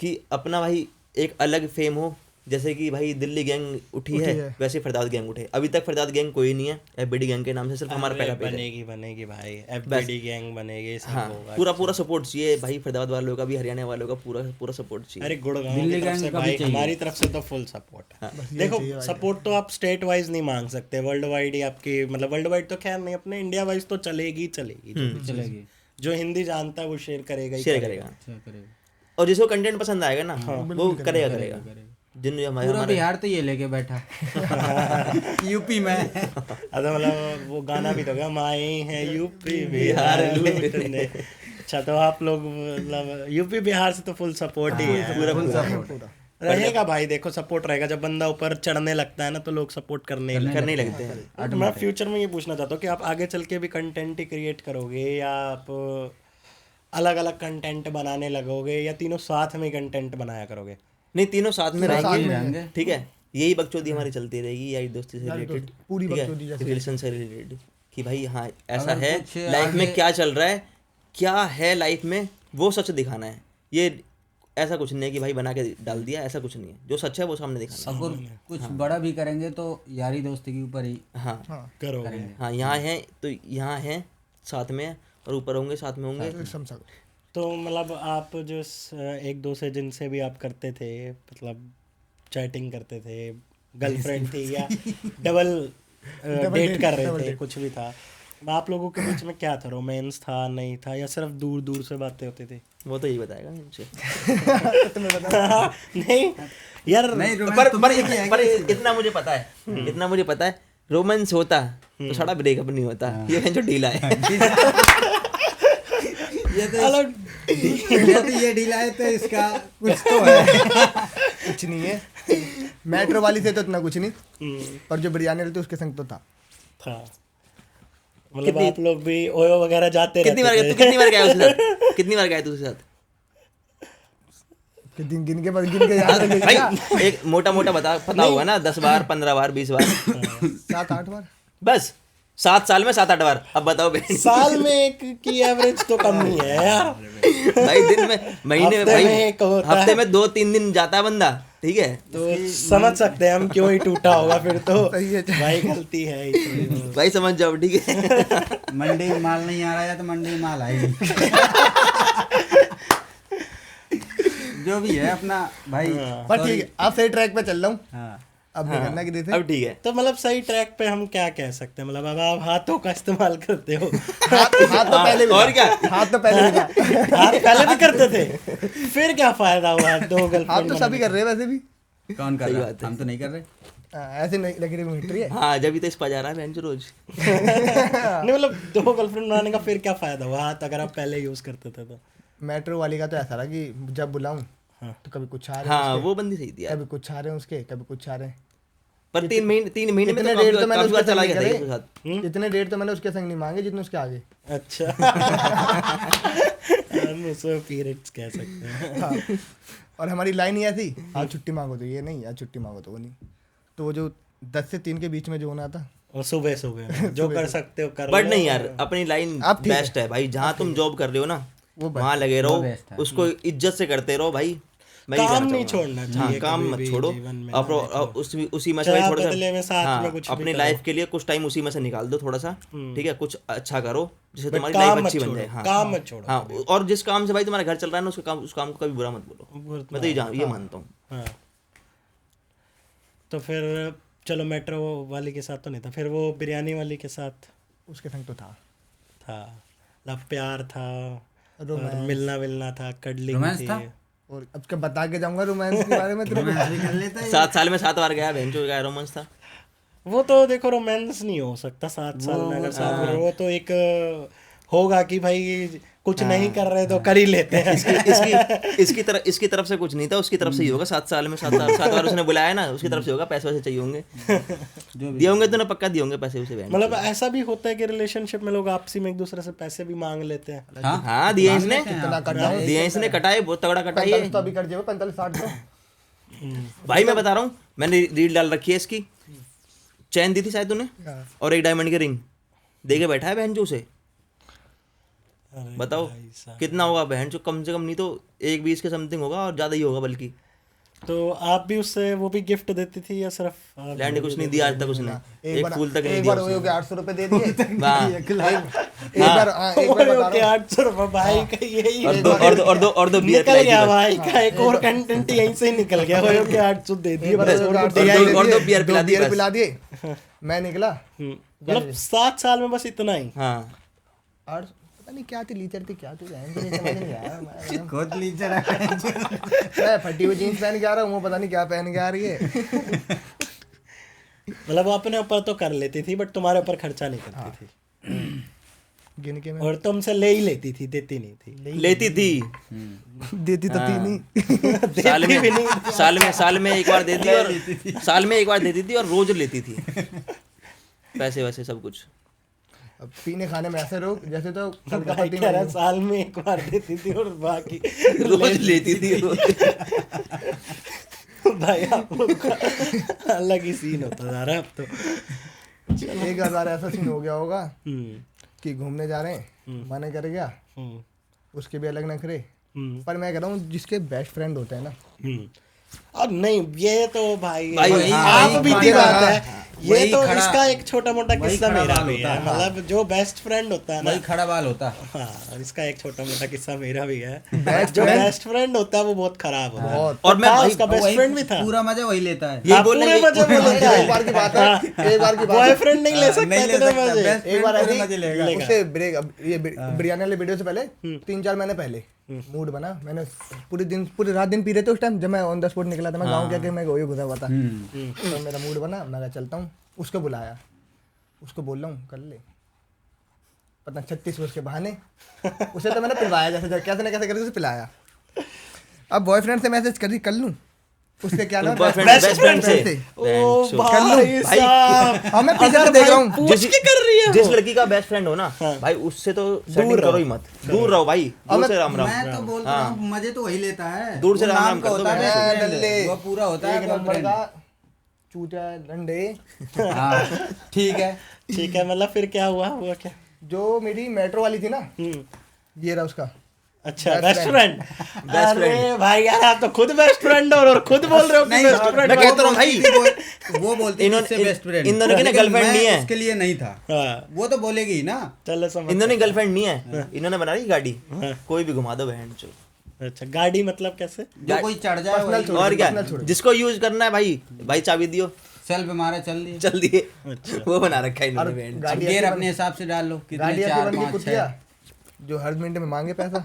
कि अपना भाई एक अलग फेम हो, जैसे कि भाई दिल्ली गैंग उठी है, वैसे फरदाद गैंग उठे। अभी तक फरदाद गैंग कोई नहीं है, एफबीडी गैंग के नाम से सिर्फ हमारा पहला पेज है। बनेगी भाई, एफबीडी गैंग बनेगी, सब हाँ होगा। पूरा सपोर्ट चाहिए भाई, फरीदाबाद वालों का भी, हरियाणा वालों का पूरा सपोर्ट चाहिए। अरे गुड़गांव की तरफ से भाई, हमारी तरफ से तो फुल सपोर्ट है। देखो सपोर्ट तो आप स्टेट वाइज नहीं मांग सकते, वर्ल्ड वाइड ही आपकी, मतलब वर्ल्ड वाइड तो खैर नहीं, अपने इंडिया वाइज तो चलेगी जो भी चलेगी। जो हिंदी जानता है वो शेयर करेगा ही शेयर करेगा। करेगा, और जिसको कंटेंट पसंद आएगा ना वो करेगा। जिन पूरा बिहार तो ये लेके बैठा यूपी में। अच्छा मतलब वो गाना भी तो गया, माए हैं यूपी बिहार लूटने। अच्छा तो आप लोग मतलब यूपी बिहार से तो फुल सपोर्ट ही है। पूरा रहेगा भाई, देखो सपोर्ट रहेगा। जब बंदा ऊपर चढ़ने लगता है ना तो लोग सपोर्ट करने ही लगते हैं। तो मैं फ्यूचर में ये पूछना चाहता हूँ कि आप आगे चल के भी कंटेंट ही क्रिएट करोगे, या आप अलग अलग कंटेंट बनाने लगोगे, या तीनों साथ में कंटेंट बनाया करोगे? नहीं, तीनों साथ में रहेंगे, ठीक है। यही बकचोदी हमारी चलती रहेगी, यारी दोस्ती से रिलेटेड, पूरी ठीक है, बकचोदी जैसे। रिलेशन से रिलेटेड, कि भाई हाँ ऐसा है लाइफ में, क्या चल रहा है, क्या है लाइफ में, वो सच दिखाना है। ये ऐसा कुछ नहीं है कि भाई बना के डाल दिया, ऐसा कुछ नहीं है। जो सच है वो सामने दिखाना है। अगर कुछ बड़ा भी करेंगे तो यारी दोस्ती के ऊपर ही हाँ करोगे। हाँ, यहाँ है तो यहाँ है साथ में, और ऊपर होंगे साथ में होंगे। तो मतलब आप जो एक दो से जिनसे भी आप करते थे, मतलब चैटिंग करते थे, गर्लफ्रेंड थी या डबल डेट कर रहे थे, कुछ भी था, आप लोगों के बीच में क्या था? रोमांस था, नहीं था, या सिर्फ दूर दूर से बातें होती थी? वो तो यही बताएगा मुझे। नहीं यार, नहीं, पर इतना मुझे पता है, इतना मुझे पता है, रोमांस होता तो सारा ब्रेकअप नहीं होता। ये जो ढीला है ये ढीला है तो इसका कुछ तो है। कुछ नहीं है, मेट्रो वाली से तो इतना कुछ नहीं, पर जो बिरयानी रहती उसके संग तो था। मतलब आप लोग भी ओयो वगैरह जाते कितनी बार रहते थे? कितनी बार गया उसके साथ? कितनी बार गया तू उसके साथ? गिन के याद रखेगा क्या? भाई एक मोटा मोटा पता होगा ना, 10 बार, 15 बार, 20 बार, 7-8 बार बस 7 साल में 7-8 बार। अब बताओ बहन, साल में एक की एवरेज तो कम नहीं है यार भाई दिन में, महीने में, हफ्ते भाई में एक होता हफ्ते है। में 2-3 दिन जाता है बंदा, ठीक है। तो समझ सकते हैं हम क्यों ही टूटा होगा फिर तो। सही है। भाई गलती है ही तो। भाई समझ जाओ, ठीक है। मंडी में माल नहीं आ रहा है तो मंडी में माल आएगी। जो भी है अपना भाई। पर ठीक है, आप सही ट्रैक पे चल रहा हूँ। हाँ, अब नहीं करना कि अब ठीक है। तो मतलब सही ट्रैक पे हम क्या कह सकते हैं? मतलब अब आप हाथों का इस्तेमाल करते हो। हाथ तो पहले भी और क्या? हाथ तो पहले भी था। हाथ पहले भी करते थे, फिर क्या फायदा हुआ? दो हाथ गर्लफ्रेंड तो सभी कर रहे हैं वैसे भी। कौन कर सही रहा बात है? है। हम तो नहीं कर रहे। ऐसे नहीं लग रही मिट्री है। हाँ, जब भी तो इस पा जा रहा है बेंच रोज। नहीं मतलब दो गर्लफ्रेंड बनाने का फिर क्या फायदा हुआ हाथ, अगर आप पहले यूज करते थे तो? मेट्रो वाली का तो ऐसा रहा कि जब बुलाऊं तो कभी कुछ आ रहे हैं हाँ, उसके, वो बंदी सही थी यार। कभी कुछ आ रहे हैं उसके, कभी कुछ आ रहे हैं। पर 3 महीने में इतने तो डेट तो मैंने काफी बार उसके चला संग गया था नहीं उसके साथ। इतने डेट तो मैंने उसके संग नहीं मांगे जितने उसके आगे। अच्छा हम उसे पीरियड्स कह सकते हैं। हाँ। और हमारी लाइन ही ऐसी, आज छुट्टी मांगो तो ये नहीं, आज छुट्टी मांगो तो वो नहीं। तो वो जो 10 से 3 के बीच में जो होना था, और सुबह सुबह जो कर सकते हो कर बट लो। नहीं यार, अपनी लाइन अब ठीक है। बेस्ट है भाई। जहाँ तुम जॉब कर रहे हो ना, वो वहाँ लगे रहो, वो best है। उसको इज्जत से करते रहो भाई। मैं ये काम कहना नहीं चाहूंगा। छोड़ना हाँ, चाहिए काम कभी मत भी छोड़ो, जीवन में अब ना, उसी में से चाहे भाई आप थोड़ा बदले में सा साथ में कुछ भी अपनी करो। लाइफ के लिए कुछ टाइम उसी में से निकाल दो थोड़ा सा, ठीक है, कुछ अच्छा करो जिससे बट तुम्हारी काम लाइफ मत अच्छी बन छोड़ो, जाए। हाँ काम मत छोड़ो हाँ, कभी। और जिस काम से भाई तुम्हारा घर चल रहा है ना, उस काम को कभी बुरा मत बोलो, बुरा मैं तो ये मानता हूँ। हाँ, तो फिर चलो मेट्रो वाली के साथ तो नहीं था, फिर वो बिरयानी वाली के साथ उसके संग तो था लव प्यार था, और रोमांस। मिलना मिलना था, कडलिंग रोमांस थी। था? और अब क्या बता के जाऊंगा रोमांस के बारे में तेरे को? रोमांस भी कर लेता है 7 साल में 7 बार गया बहन, जो क्या रोमांस था। वो तो देखो रोमांस नहीं हो सकता 7 साल में, अगर साथ में वो तो एक होगा कि भाई कुछ नहीं कर रहे तो कर ही लेते हैं। इसकी तरफ से कुछ नहीं था, उसकी तरफ से ही होगा। 7 साल में 7 बार उसने बुलाया ना, उसकी तरफ से होगा। पैसे वैसे चाहिए होंगे, दिए होंगे तो ना, पक्का दिए होंगे पैसे उसे बहन। मतलब ऐसा भी होता है कि रिलेशनशिप में लोग आपसी में एक दूसरे से पैसे भी मांग लेते हैं। हाँ, दिए इसने, इतना कटा है, दिए इसने, कटाए बहुत तगड़ा कटाई 45 है तो अभी कर दिए 45-60 तो। भाई। मैं बता रहा हूँ, मैंने रील डाल रखी है इसकी। चैन दी थी शायद तूने, हाँ। और एक डायमंड की रिंग दे के बैठा है बहन जो उसे। अरे बताओ भाई साहब। कितना होगा बहन जो, कम से कम नहीं तो 1.20 के समथिंग होगा, और ज्यादा ही होगा बल्कि। तो आप भी उससे वो भी गिफ्ट देती थी या सिर्फ आप? लैंड कुछ नहीं दिया आज तक उसने, एक फूल तक नहीं एक दिया बार उसने। हो गया 800 रुपए दे दिए। हाँ। एक बार एक बार बता रहा हूँ। 800 रुपए भाई का यही और दो बियर निकल पिलाई गया थी भाई का एक और कंटेंट यहीं से ही निकल गया। हो के 800 दे दिए एक बार बस, हो और गया तो 800 दिया ही दे और दिए, दो बियर पिला दी बियर बस। पिला दिए। मैं निकला मतलब 7 साल में बस इतना ही। हाँ, 800 पता नहीं क्या थी, लीचर थी क्या थी, मुझे समझ नहीं आया। खुद लीचर है मैं फटी हुई जीन्स पहन के आ रहा हूँ, वो पता नहीं क्या पहन के आ रही है। मतलब वो अपने ऊपर तो कर लेती थी बट तुम्हारे ऊपर खर्चा नहीं करती थी, गिन के मैं और तुमसे ले ही लेती थी, देती नहीं थी। लेती थी। देती तो थी नहीं। साल में एक बार देती, और साल में एक बार देती थी, और रोज लेती थी पैसे वैसे सब कुछ। अब पीने खाने में ऐसे रोक जैसे तो कल का भाई पति कह रहा मैं हूँ। साल में एक बार देती थी और बाकी रोज लेती थी। भाई आप लोग का अलग ही सीन होता जा रहा है अब तो। 1000 ऐसा सीन हो गया होगा हम्म, कि घूमने जा रहे हैं, मना कर गया, हम्म, उसके भी अलग नखरे। हम्म, पर मैं कह रहा हूँ जिसके बेस्ट फ्रेंड होते हैं ना, हम्म। अब नहीं ये तो भाई वही- आप वही बीती खड़ा- बात है। ये वही तो खड़ा- इसका एक छोटा मोटा वही किस्सा खड़ा मेरा बाल भी होता है, है। मतलब जो बेस्ट फ्रेंड होता है ना, वही खड़ा बाल होता। हाँ इसका एक छोटा मोटा किस्सा मेरा भी है। Best जो friend- बेस्ट फ्रेंड होता है वो बहुत खराब होता है। बहुत। और मैं था, भाई उसका बेस्ट वही फ्रेंड भी था। पूरा मजा वही लेता है। ये आप बोलने पूरे की- मजे में लेता है। एक बार की बात है, एक बार की बात है। बॉयफ्रेंड नहीं ले सकता नहीं ले इतने सकता, मजे। best एक बार friend ऐसे मजे लेगा। लेगा। उससे ब्रेक, अब ये बिरयानी वाले वीडियो से पहले 3-4 महीने पहले मूड बना, मैंने पूरी रात दिन पी रहे थे उस टाइम, जब मैं ऑन द स्पॉट निकला था, मैं गाँव के मैं वही घुसा हुआ था। तो मेरा मूड बना, मैं कहा चलता हूँ, उसको बुलाया, उसको बोल रहा हूँ कर ले, पता 36 वर्ष के बहाने उसे तो मैंने पिलवाया, जैसे कैसे ना कैसे करके उसे पिलाया। अब बॉयफ्रेंड से मैसेज कर लूँ, उससे क्या नाम, Boyfriend- best best friend friend से। से। ओ कर भाई साहब, हाँ मैं पीछे से देख रहा हूँ, पूछ के कर रही है जिस वो। लड़की का बेस्ट फ्रेंड हो ना भाई, उससे तो सेटिंग रहो। करो ही मत, दूर रहो भाई, दूर से राम राम। मैं तो बोल रहा हूँ मजे तो वही लेता है। दूर से वो राम नाम राम का कर दो होता है बहन best से। friend, डल्ले। वो पूरा होता है एक best नंबर friend। का चूतिया डंडे। हाँ ठीक है। ठीक है, मतलब फिर क्या हुआ क्या? जो मेरी मेट्रो वाली थी ना, ये रहा उसका अच्छा Best बेस्ट friend। फ्रेंड। अरे भाई यार आप तो खुद बेस्ट फ्रेंड हो और खुद बोल रहे हो कि नहीं, बेस्ट फ्रेंड। मैं कहता हूँ भाई, वो बोलती इन्होंने- इससे बेस्ट फ्रेंड। इन दोनों की ना girlfriend नहीं है। उसके लिए नहीं था, हाँ वो तो बोलेगी ही ना। चलो समझ। इन्होंने गर्लफ्रेंड नहीं है, इन्होंने बना रही गाड़ी, कोई भी घुमा दो बहन चो। अच्छा गाड़ी मतलब कैसे? जो कोई चढ़ जाए Personal वही छोड़ और दो, क्या, personal छोड़ दो। जिसको यूज करना है भाई चाबी दियो, सेल्फ मारा चल दिए। चल दिए। अच्छा। वो बना रखा है इन्होंने बहन। गाड़ी गेयर ऐसी अपने हिसाब से डाल लो, गाड़ी कितने ऐसी 4 बन गई 5 कुतिया 6। जो हर मिनट में मांगे पैसा।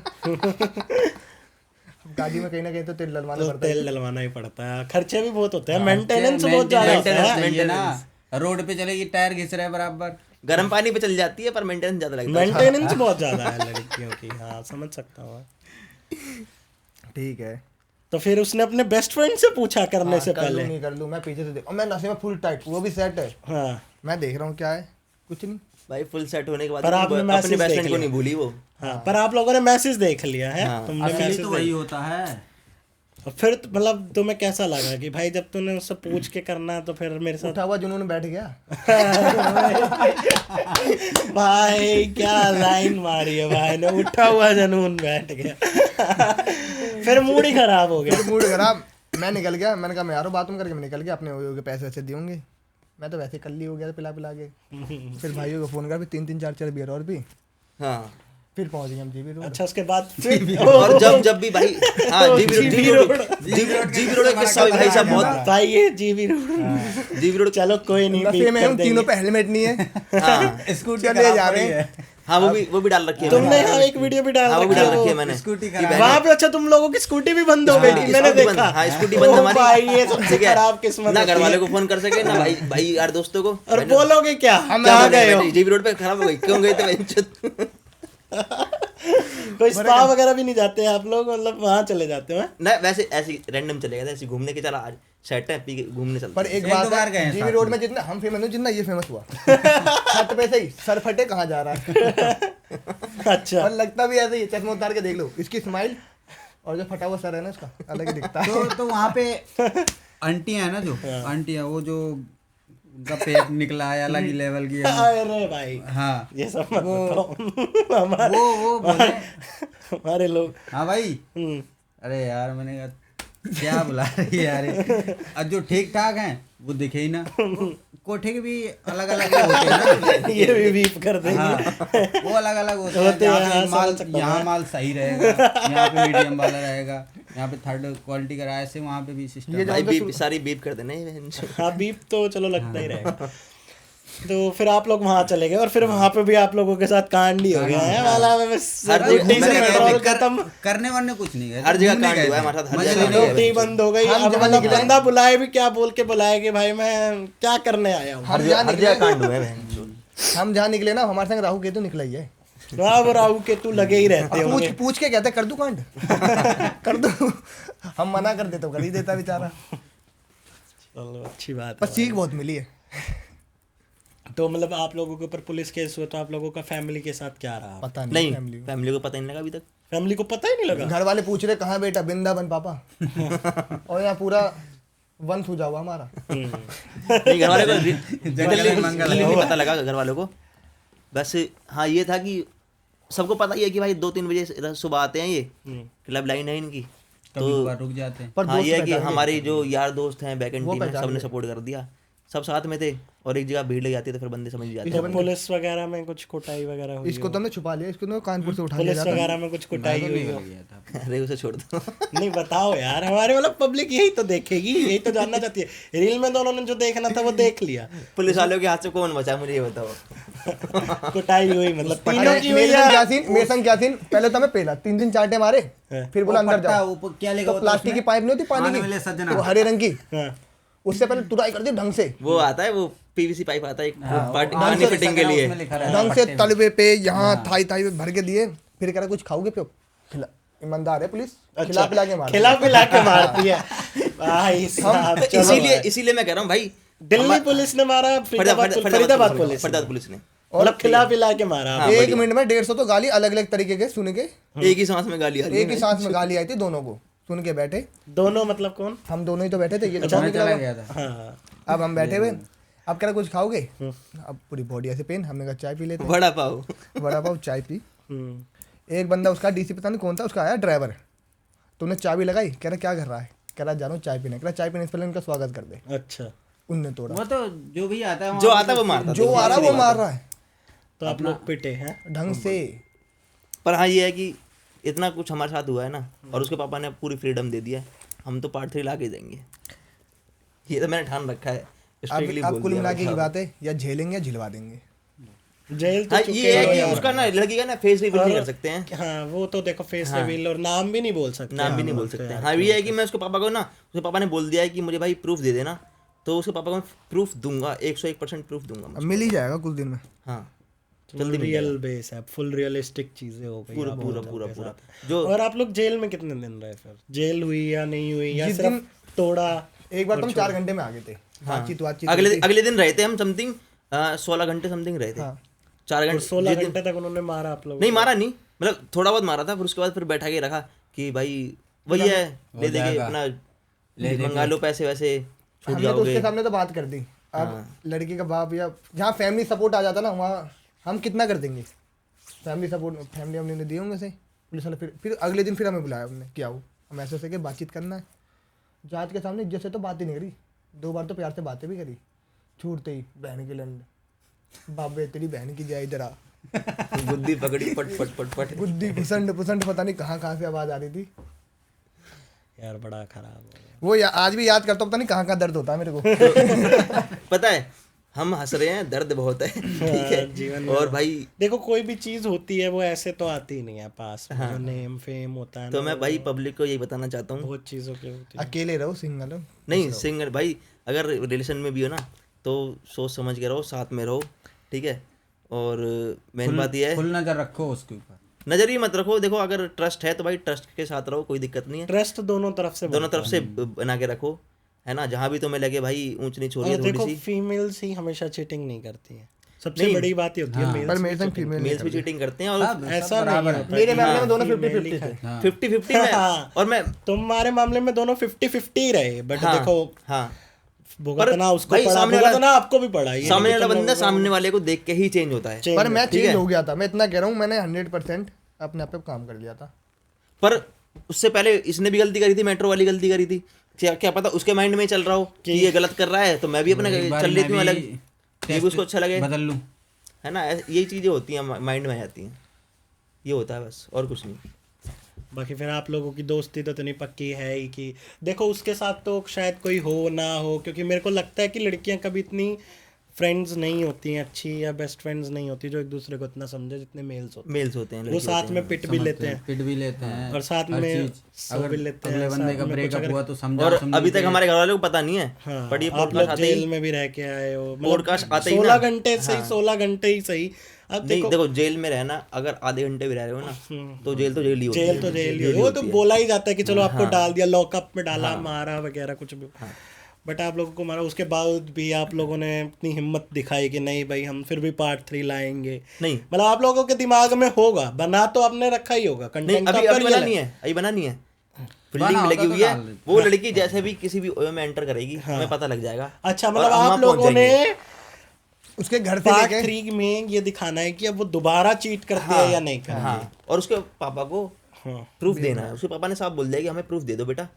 गाड़ी में कहीं ना कहीं तो तेल डलवाना तो पड़ता है। तेल डलवाना ही पड़ता है, खर्चे भी बहुत होते हैं, मेंटेनेंस बहुत ज्यादा होता है। maintenance, चाहिए ना, रोड पे चलेगी टायर घिस रहे बराबर। गर्म पानी पे चल जाती है, पर मेंटेनेंस ज्यादा लगता है। मेंटेनेंस बहुत ज्यादा है लड़कियों की। हाँ समझ सकता हूँ। ठीक है, तो फिर उसने अपने बेस्ट फ्रेंड से पूछा करने से कर लूँ पहले। नहीं कर लूँ, मैं पीछे से देख, और मैं नशे में फुल टाइट, वो भी सेट है, हाँ मैं देख रहा हूँ क्या है, कुछ नहीं। भाई फुल सेट होने के बाद पर आपने अपने मैसेज बेस्ट देख फ्रेंड को लिया। नहीं भूली वो। हाँ पर आप लोगों ने मैसेज देख लिया है, हाँ। तुमने असली मैसेज तो वही होता है। और फिर मतलब तुम्हें कैसा लगा कि भाई जब तूने उससे पूछ के करना तो फिर मेरे साथ उठा हुआ जुनून बैठ गया। भाई क्या लाइन मारी है भाई ने, उठा हुआ जनून बैठ गया। फिर मूड ही खराब हो गया। फिर मूड खराब, मैं निकल गया। मैंने कहा मैं यारो बातूम करके मैं निकल गया, अपने वो पैसे वैसे दियोगे। मैं तो वैसे कल्ली हो गया था पिला पिला के। फिर भाइयों को फ़ोन कर, फिर 3-3 4-4 बियर और भी, हाँ फिर पहुंच गए हम जीबी रोड। अच्छा उसके बाद फिर और जब भी भाई हाँ जीबी रोड का किस्सा भी भाई साहब बहुत भाई ये जीबी रोड, जीबी रोड चलो कोई नहीं नशे बीट में कर हम तीनों देंगे। पे हेलमेट नहीं है, हाँ स्कूटी चले जा रहे हैं। हाँ वो भी डाल रखी है तुमने मैंने। यहाँ एक वीडियो भी डाल हाँ वो भी रखी डाल है रखी है वो। मैंने स्कूटी कि खराब मैंने- वहाँ पे अच्छा तुम लोगों की स्कूटी भी बंद हो गई थी, मैंने स्कूटी बंद, देखा। हाँ स्कूटी बंद ओ हमारी। भाई ये सबसे ठीक है, खराब किस्मत ना होती घर है। वाले को फोन कर सके ना भाई यार दोस्तों को। और बोलोगे क्या हम कहाँ यहाँ गए हो? जीबी रोड पे खराब हो गई, क्यों गए थे भाई? कोई स्पा वगैरह भी नहीं जाते हैं आप लोग, मतलब वहाँ चले जाते हो हैं? ना वैसे ऐसे रैंडम चले गए थे, ऐसे घूमने के, चला आज सेट है पी के घूमने चलते पर हैं। एक एक दो बात बार गए है, हैं जीबी साथ रोड में। में जितना हम फेमस हुए जितना ये फेमस हुआ छत पे से ही सर फटे कहाँ जा रहा है। अच्छा और लगता भी ऐसे ही, चश्मा उतार के देख लो इसकी स्माइल और जो फटा हुआ सर है ना इसका अलग ही दिखता है। तो वहाँ पे आंटी है ना, जो आंटी है वो, जो उनका पेट निकला है अलग ही लेवल की है। अरे भाई हाँ ये सब मत बताओ। हमारे वो बोले हमारे लोग हाँ भाई, हम्म, अरे यार मैंने कहा क्या बुला रही है यार ये? और जो ठीक ठाक हैं वो दिखे ही ना, कोठे के भी अलग अलग होते हैं ना। ये भी बीप कर देंगे। हाँ वो अलग अलग होते हैं। होते हैं, जहाँ पे हाँ, माल, समझ सकता हूँ यहाँ मैं। माल सही रहेगा, यहाँ पे मीडियम वाला रहेगा, यहाँ पे थर्ड क्वालिटी का रहा, ऐसे वहाँ पे भी सिस्टम। ये भाई बीप सारी बीप कर देना ये। हाँ बीप तो चलो लगता ही रहेगा। तो फिर आप लोग वहाँ चले गए और फिर वहाँ पे भी आप लोगों के साथ कांड ही हो गया है वाला। बस हर जगह रोटी से मैंने पेट्रोल कर- खत्म, करने वरने कुछ नहीं गए, हर जगह घूमने कांड गए हुआ है थे। हमारे साथ, हर मजे जगह लेने कांड गए रोटी थे। बंद हो गई। हम अब जहाँ मतलब निकले- बंदा बुलाए भी क्या बोल के बुलाए कि भाई मैं क्या करने आया हूँ। हम जहाँ हर निकले जगह कांड हुए हैं। हम जहाँ निकले ना हमारे संग राहु केतु निकला ही है। वाह वो राहु के तू लगे ही रहते अब होंगे। पूछ के कहते कर दूं कांड कर दूं, हम मना कर देते कर ही देता बेचारा। चलो अच्छी बात पर है। सीख बहुत मिली है। तो मतलब आप लोगों के ऊपर पुलिस केस हुआ तो आप लोगों का फैमिली के साथ क्या रहा? पता नहीं नहीं फैमिली को। फैमिली को पता नहीं लगा अभी तक। फैमिली को पता ही नहीं लगा। घर वाले पूछ रहे कहाँ बेटा, वृंदावन पापा। और यहाँ पूरा वंश हो जाओ हमारा। नहीं घर वाले को जंगल में मंगल है। नहीं पता लगा घर वालों को। बस हाँ ये था कि सबको पता ही है कि भाई 2-3 बजे सुबह आते हैं ये, क्लब लाइन है इनकी। कभी कभार रुक जाते हैं। पर हाँ दोस्त ये है कि पहचान गए। हमारे जो यार दोस्त हैं बैकेंड वो टीम में, पहचान सबने गए। सपोर्ट कर दिया, सब साथ में थे और एक जगह भीड़ लग जाती है तो फिर बंदे समझ जाते तो हैं। पुलिस वगैरह में कुछ कुटाई वगैरह हुई इसको हो? तो हमने छुपा लिया, इसको तो कानपुर से उठा लिया पुलिस जाता। वगैरह में कुछ कुटाई मैं तो हुई नहीं हो? गया था। अरे उसे छोड़ दो। नहीं बताओ यार, हमारे मतलब पब्लिक यही तो देखेगी, यही तो जानना चाहती है। रील में तो उन्होंने जो देखना था वो देख लिया। पुलिस वालों के हाथ से कौन बचा मुझे ये बताओ। कुटाई हुई मतलब तीनों अरे की हुई मेरे या? संग क्या सीन, मेरे संग क्या सीन, पहले तो हमें पेला 3 चाटे मारे, फिर बोला वो अंदर पट्टा, जाओ। वो क्या लेगा तो प्लास्टिक की पाइप नहीं होती आने पानी वाले की, सज्जना। वो हरे रंग की, हाँ। उससे पहले तुराई कर दी ढंग से, वो आता है वो पीवीसी पाइप आता है एक हाँ, पार्टी वो पानी आंसर फिटिंग के उसमें लिए। लिखा रहता है, ढंग से पट्टे में। तलवे पे यहाँ थाई थाई पे भर के दिए। फिर कह रहा कुछ खाओगे पियो, खिला, ईमानदार है पुलिस, खिला पिला के मार खिला पिला के मारती है भाई साहब। तो चलो इसीलिए मैं कह रहा हूँ भाई, दिल्ली पुलिस ने मारा, फरीदाबाद पुलिस फरीदाबाद पुलिस ने मतलब खिला पिला के मारा। हाँ, एक बढ़िया। मिनट में 150 तो गाली अलग अलग तरीके के सुन के, एक ही सांस में गाली आ रही एक ही है। सांस में गाली आई थी दोनों को, सुन के बैठे। दोनों मतलब कौन? हम दोनों ही तो बैठे थे, ये तो मैं बाहर निकला चला हुआ। गया था। हाँ अब हम बैठे हुए, अब कह रहा कुछ खाओगे, अब पूरी बॉडी ऐसे पेन, हमने कहा चाय पी लेते हैं। बड़ा पाव। बड़ा पाव चाय पी। हम्म। एक बंदा उसका डीसी पता नहीं कौन था, उसका आया ड्राइवर, तुमने चाबी लगाई, कह रहा क्या कर रहा है, कह रहा जा रहा हूँ चाय पीने, कह रहा चाय पीने से पहले उनका स्वागत कर दे। अच्छा उनने तोड़ा, वो तो जो भी आता है जो आता है वो मारता है। जो आ रहा है वो मार रहा है तो आप लोग पिटे हैं? ढंग से। पर हाँ ये है कि इतना कुछ हमारे साथ हुआ है ना, और उसके पापा ने पूरी फ्रीडम दे दिया है, हम तो पार्ट 3 ला के देंगे, ये तो मैंने ठान रखा है। Strictly अब बोल कुल दिया मिला भाई के की साहब। बात है, या झेलेंगे या झिलवा देंगे। जेल तो हाँ चुके ये है हो कि यार। उसका ना लड़की का ना फेस रिवील नहीं कर सकते हैं, हाँ वो तो देखो फेस रिवील और नाम भी नहीं बोल सकते। नाम भी नहीं बोल सकते हैं। हाँ ये है कि मैं उसके पापा को ना, उसके पापा ने बोल दिया है कि मुझे भाई प्रूफ दे देना, तो उसके पापा को मैं प्रूफ दूंगा, 101% प्रूफ दूंगा अब मैं। मिल ही जाएगा कुछ दिन में। हाँ फुल रियल बेस है, फुल रियलिस्टिक चीजें हो गई पूरा आप पूरा लोगों पूरा के पूरा साथ। जो और आप लोग जेल में कितने दिन रहे फिर? जेल हुई या नहीं हुई या जिस सिर्फ दिन- तोड़ा? एक बार तो हम 4 घंटे में आ गए थे, हाँ। बातचीत बातचीत अगले दिन रहे थे हम समथिंग 16 घंटे समथिंग रहे थे। हाँ। 4 और घंटे 16 घंटे तक उन्होंने मारा आप लोग? नहीं मारा नहीं, मतलब थोड़ा बहुत मारा था, फिर उसके बाद फिर बैठा के रखा कि भाई वही है, हो ले देंगे जाएगा। अपना, ले मंगा लो पैसे वैसे, छूट हमने तो जाओगे। उसके सामने तो बात कर दी। अब लड़की का बाप या जहाँ फैमिली सपोर्ट आ जाता ना, वहाँ हम कितना कर देंगे। फैमिली सपोर्ट, फैमिली हमने दिए होंगे से, पुलिस वाले फिर अगले दिन फिर हमें बुलाया हमने, क्या हो हम ऐसे ऐसे के बातचीत करना है। जांच के सामने जैसे तो बात ही नहीं करी, 2 बार तो प्यार से बातें भी करी, छूटते ही बहन की लंड, बाबे तेरी बहन की जाए इधर आ, बुद्धि पकड़ी, पट पट पट पट। बुद्धि पुसंड पुसंड, पता नहीं कहाँ कहाँ से आवाज़ आ रही थी। यार बड़ा खराब हो गया। वो आज भी याद करता हूँ, पता नहीं कहाँ कहाँ दर्द होता है मेरे को। पता है हम हंस रहे हैं, दर्द बहुत है, ठीक है जीवन में और भाई देखो कोई भी चीज होती है वो ऐसे तो आती ही नहीं है पास में। जो नेम फेम होता है तो ना, मैं भाई पब्लिक को यही बताना चाहता हूँ, बहुत चीजों के होती है। अकेले रहो, सिंगल हो। नहीं सिंगल भाई, अगर रिलेशन में भी हो ना तो सोच समझ के रहो, साथ में रहो, ठीक है। और मेन बात ये है, फुल नजर रखो उसके ऊपर। नजर ही मत रखो। देखो अगर ट्रस्ट है तो भाई ट्रस्ट के साथ रहो, कोई दिक्कत नहीं है। ट्रस्ट दोनों तरफ से दोनों तरफ से बना के रखो, है ना। जहाँ भी तुम्हें लगे भाई ऊंच नीच हो रही है और थोड़ी देखो सी, फीमेल्स ही हमेशा चीटिंग नहीं करती हैं। सबसे बड़ी बात ये होती है पर मेल्स मेरे संग फीमेल मेल्स भी चीटिंग करते हैं और ऐसा नहीं होता मेरे कि मामले में हाँ, दोनों female 50-50 ही थे। खाए। 50-50 में। हाँ। और मैं तुम्हारे मामले में दोनों 50-50 रहे, बट हाँ, देखो हाँ भुगतना उसको भाई पड़ा, सामने वाला- भुगतना आपको भी पड़ा। ये सामने नहीं कि वाला तुम बंदा लोगों को- सामने वाले को देख के ही चेंज होता है। Change पर मैं ठीक चेंज है। हो गया था, मैं इतना कह रहा हूँ, मैंने 100% अपने आप पे काम कर लिया था। पर उससे पहले इसने भी गलती करी थी, मेट्रो वाली गलती करी थी। क्या क्या पता उसके माइंड में ही चल रहा हो कि ये गलत कर रहा है, तो मैं भी अपना एक बार चल लेती हूँ मैं अलग, भी ये भी उसको अच्छा लगे, बदल लूं। है ना। यही चीजें होती हैं, माइंड में आ जाती हैं, ये होता है बस, और कुछ नहीं। बाकी फिर आप लोगों की दोस्ती तो इतनी पक्की है ही कि देखो उसके साथ तो शायद कोई हो ना हो, क्योंकि मेरे को लगता है कि लड़कियां कभी इतनी फ्रेंड्स नहीं होती हैं अच्छी, या बेस्ट फ्रेंड्स नहीं होती जो एक दूसरे को इतना समझे जितने मेल्स होते मेल्स होते हैं, हैं। वो लड़के साथ होते में हैं। पिट भी लेते हैं पिट भी लेते हैं और साथ हर में चीज। सो अगर भी लेते हैं, अगले बंदे साथ का में कुछ ब्रेकअप अगर- हुआ तो समझा और समझी अभी तक के- हमारे घर वालों को पता नहीं है, हाँ, बट ये आप लोग पॉडकास्ट आते जेल ही, में भी रह के आए हो, पॉडकास्ट आते ही 16 ना। घंटे से 16 घंटे ही सही। अब नहीं देखो देखो जेल में रहना, अगर आधे घंटे भी रह रहे हो ना तो जेल तो जेल ही होती है। जेल तो जेल ही है। वो तो बोला ही जाता है कि चलो आपको डाल दिया, लॉकअप में डाला, मारा वगैरह कुछ भी, बट आप लोगों को मारा, उसके बाद भी आप लोगों ने इतनी हिम्मत दिखाई कि नहीं भाई हम फिर भी पार्ट 3 लाएंगे। नहीं मतलब आप लोगों के दिमाग में होगा, बना तो आपने रखा ही होगा नहीं, कंटेंट अभी तो अभी आपका बना real नहीं है। है, अभी बना नहीं है, बना फील्डिंग होगा लगी तो हुई है। डाल देते। वो लड़की जैसे भी किसी भी ओयो में एंटर करेगी, हमें पता लग जाएगा। अच्छा और मतलब हम आप वहाँ पहुंच लोगों ने जाएंगे। उसके घर से पार्ट लेके 3 में ये दिखाना है कि अब वो दोबारा चीट करती है या नहीं करती। हाँ, और उसके पापा को हाँ। प्रूफ देना है। उसके पापा ने साफ बोल दिया कि हमें प्रूफ दे दो बेटा,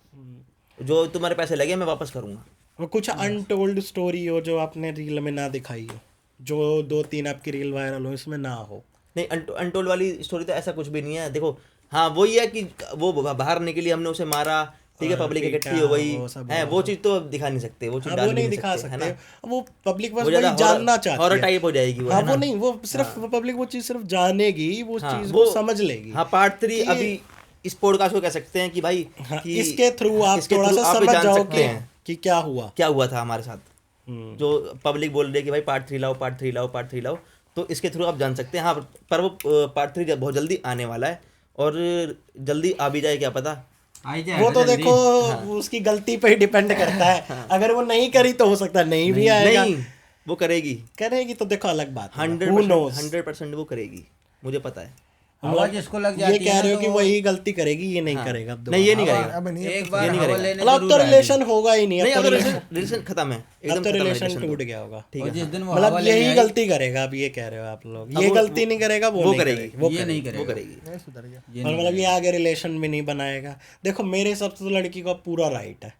जो तुम्हारे पैसे लगे मैं वापस करूंगा। वो कुछ अनटोल्ड स्टोरी हो जो आपने रील में ना दिखाई हो, जो 2-3 आपकी रील वायरल हो, इसमें ना हो। नहीं अनटोल्ड वाली स्टोरी तो ऐसा कुछ भी नहीं है। देखो हाँ वही है कि वो बाहर निकली, हमने उसे मारा, ठीक है, पब्लिक इकट्ठी हो गई है, वो चीज तो अब दिखा नहीं सकते, वो चीज हाँ, डाल वो भी नहीं नहीं दिखा सकते, है सकते, ना। वो पब्लिक बस वो वही ज्यादा जानना चाहती हॉरर है। टाइप हो जाएगी वो, हाँ है वो ना। नहीं, वो सिर्फ पब्लिक वो चीज सिर्फ जानेगी, वो हाँ, चीज वो को समझ लेगी। हाँ पार्ट 3 कि- अभी इस पॉडकास्ट को कह सकते हैं कि भाई हाँ, कि इसके थ्रू आप इसके थोड़ा through सा आप ये समझ जान जाओ सकते हैं कि क्या हुआ। क्या हुआ था हमारे साथ। हम्म। जो पब्लिक बोल रही है कि भाई पार्ट 3 लाओ, पार्ट 3 लाओ, पार्ट 3 लाओ, तो इसके थ्रू आप जान सकते हैं। हाँ पर वो पार्ट 3 बहुत जल्दी आने वाला है, और जल्दी आ भी जाए क्या पता। आई जाएगा वो तो जल्दी। देखो उसकी गलती पे ही डिपेंड करता है। अगर वो नहीं करी तो हो सकता है नहीं भी आएगा, नहीं वो करेगी, करेगी तो देखो अलग बात है। 100% वो करेगी, मुझे पता है। हवा जिसको लग ये जाती कह है रहे ना हो कि तो वही गलती करेगी, ये नहीं करेगा अब नहीं ये नहीं दोबारा। करेगा, अब नहीं एक अब बार नहीं हवा करेगा। लेने मतलब अब जरूर तो आएगी। रिलेशन होगा ही नहीं, नहीं अब अब तो तो रिलेशन रिलेशन खत्म है, एकदम अब तो खत्म है रिलेशन relation टूट तो। गया होगा। ठीक और है जिस दिन वो मतलब हवा लेने यही आई, गलती करेगा, अब ये कह रहे हो आप लोग, अब ये वो- गलती नहीं करेगा, वो नहीं करेगी, करेगी, वो ये नहीं करेगी। वो करेगा, करेगी। मैं सुधर गया। ये और नहीं मतलब ये आगे रिलेशन भी नहीं बनाएगा। देखो मेरे हिसाब से तो लड़की को पूरा राइट है,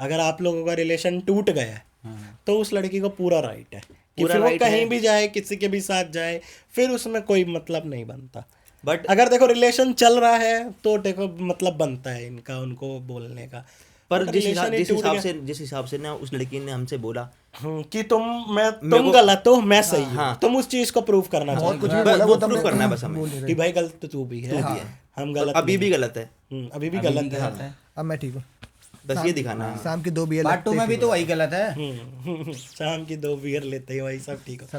अगर आप लोगों का रिलेशन टूट गया है हाँ। तो उस लड़की को पूरा राइट है कि पूरा फिर वो right कहीं है। भी जाए, किसी के भी साथ जाए, फिर उसमें कोई मतलब नहीं बनता। बट अगर देखो रिलेशन चल रहा है तो देखो मतलब बनता है इनका उनको बोलने का। पर अगर जिस relation ही जिस टूट हिसाब गया- से जिस हिसाब से ना उस लड़की ने हमसे बोला, कि मेरे तुम को- गलत हो, मैं सही हूँ, हाँ। तुम उस चीज को प्रूव करना बहुत चाहते कुछ हो भी बोला, वो वो प्रूफ तुमने करना है बस हमें बोल नहीं कि रहे। भाई गलत तो तू भी है, हम गलत अभी नहीं भी हैं। गलत है, अभी भी अभी गलत भी है। गलत है। अब मैं ठीक हूँ। बस ये दिखाना है। शाम के 2 बियर पार्ट 2 में भी तो वही गलत है। शाम की 2 बियर लेते ही वही सब ठीक हो।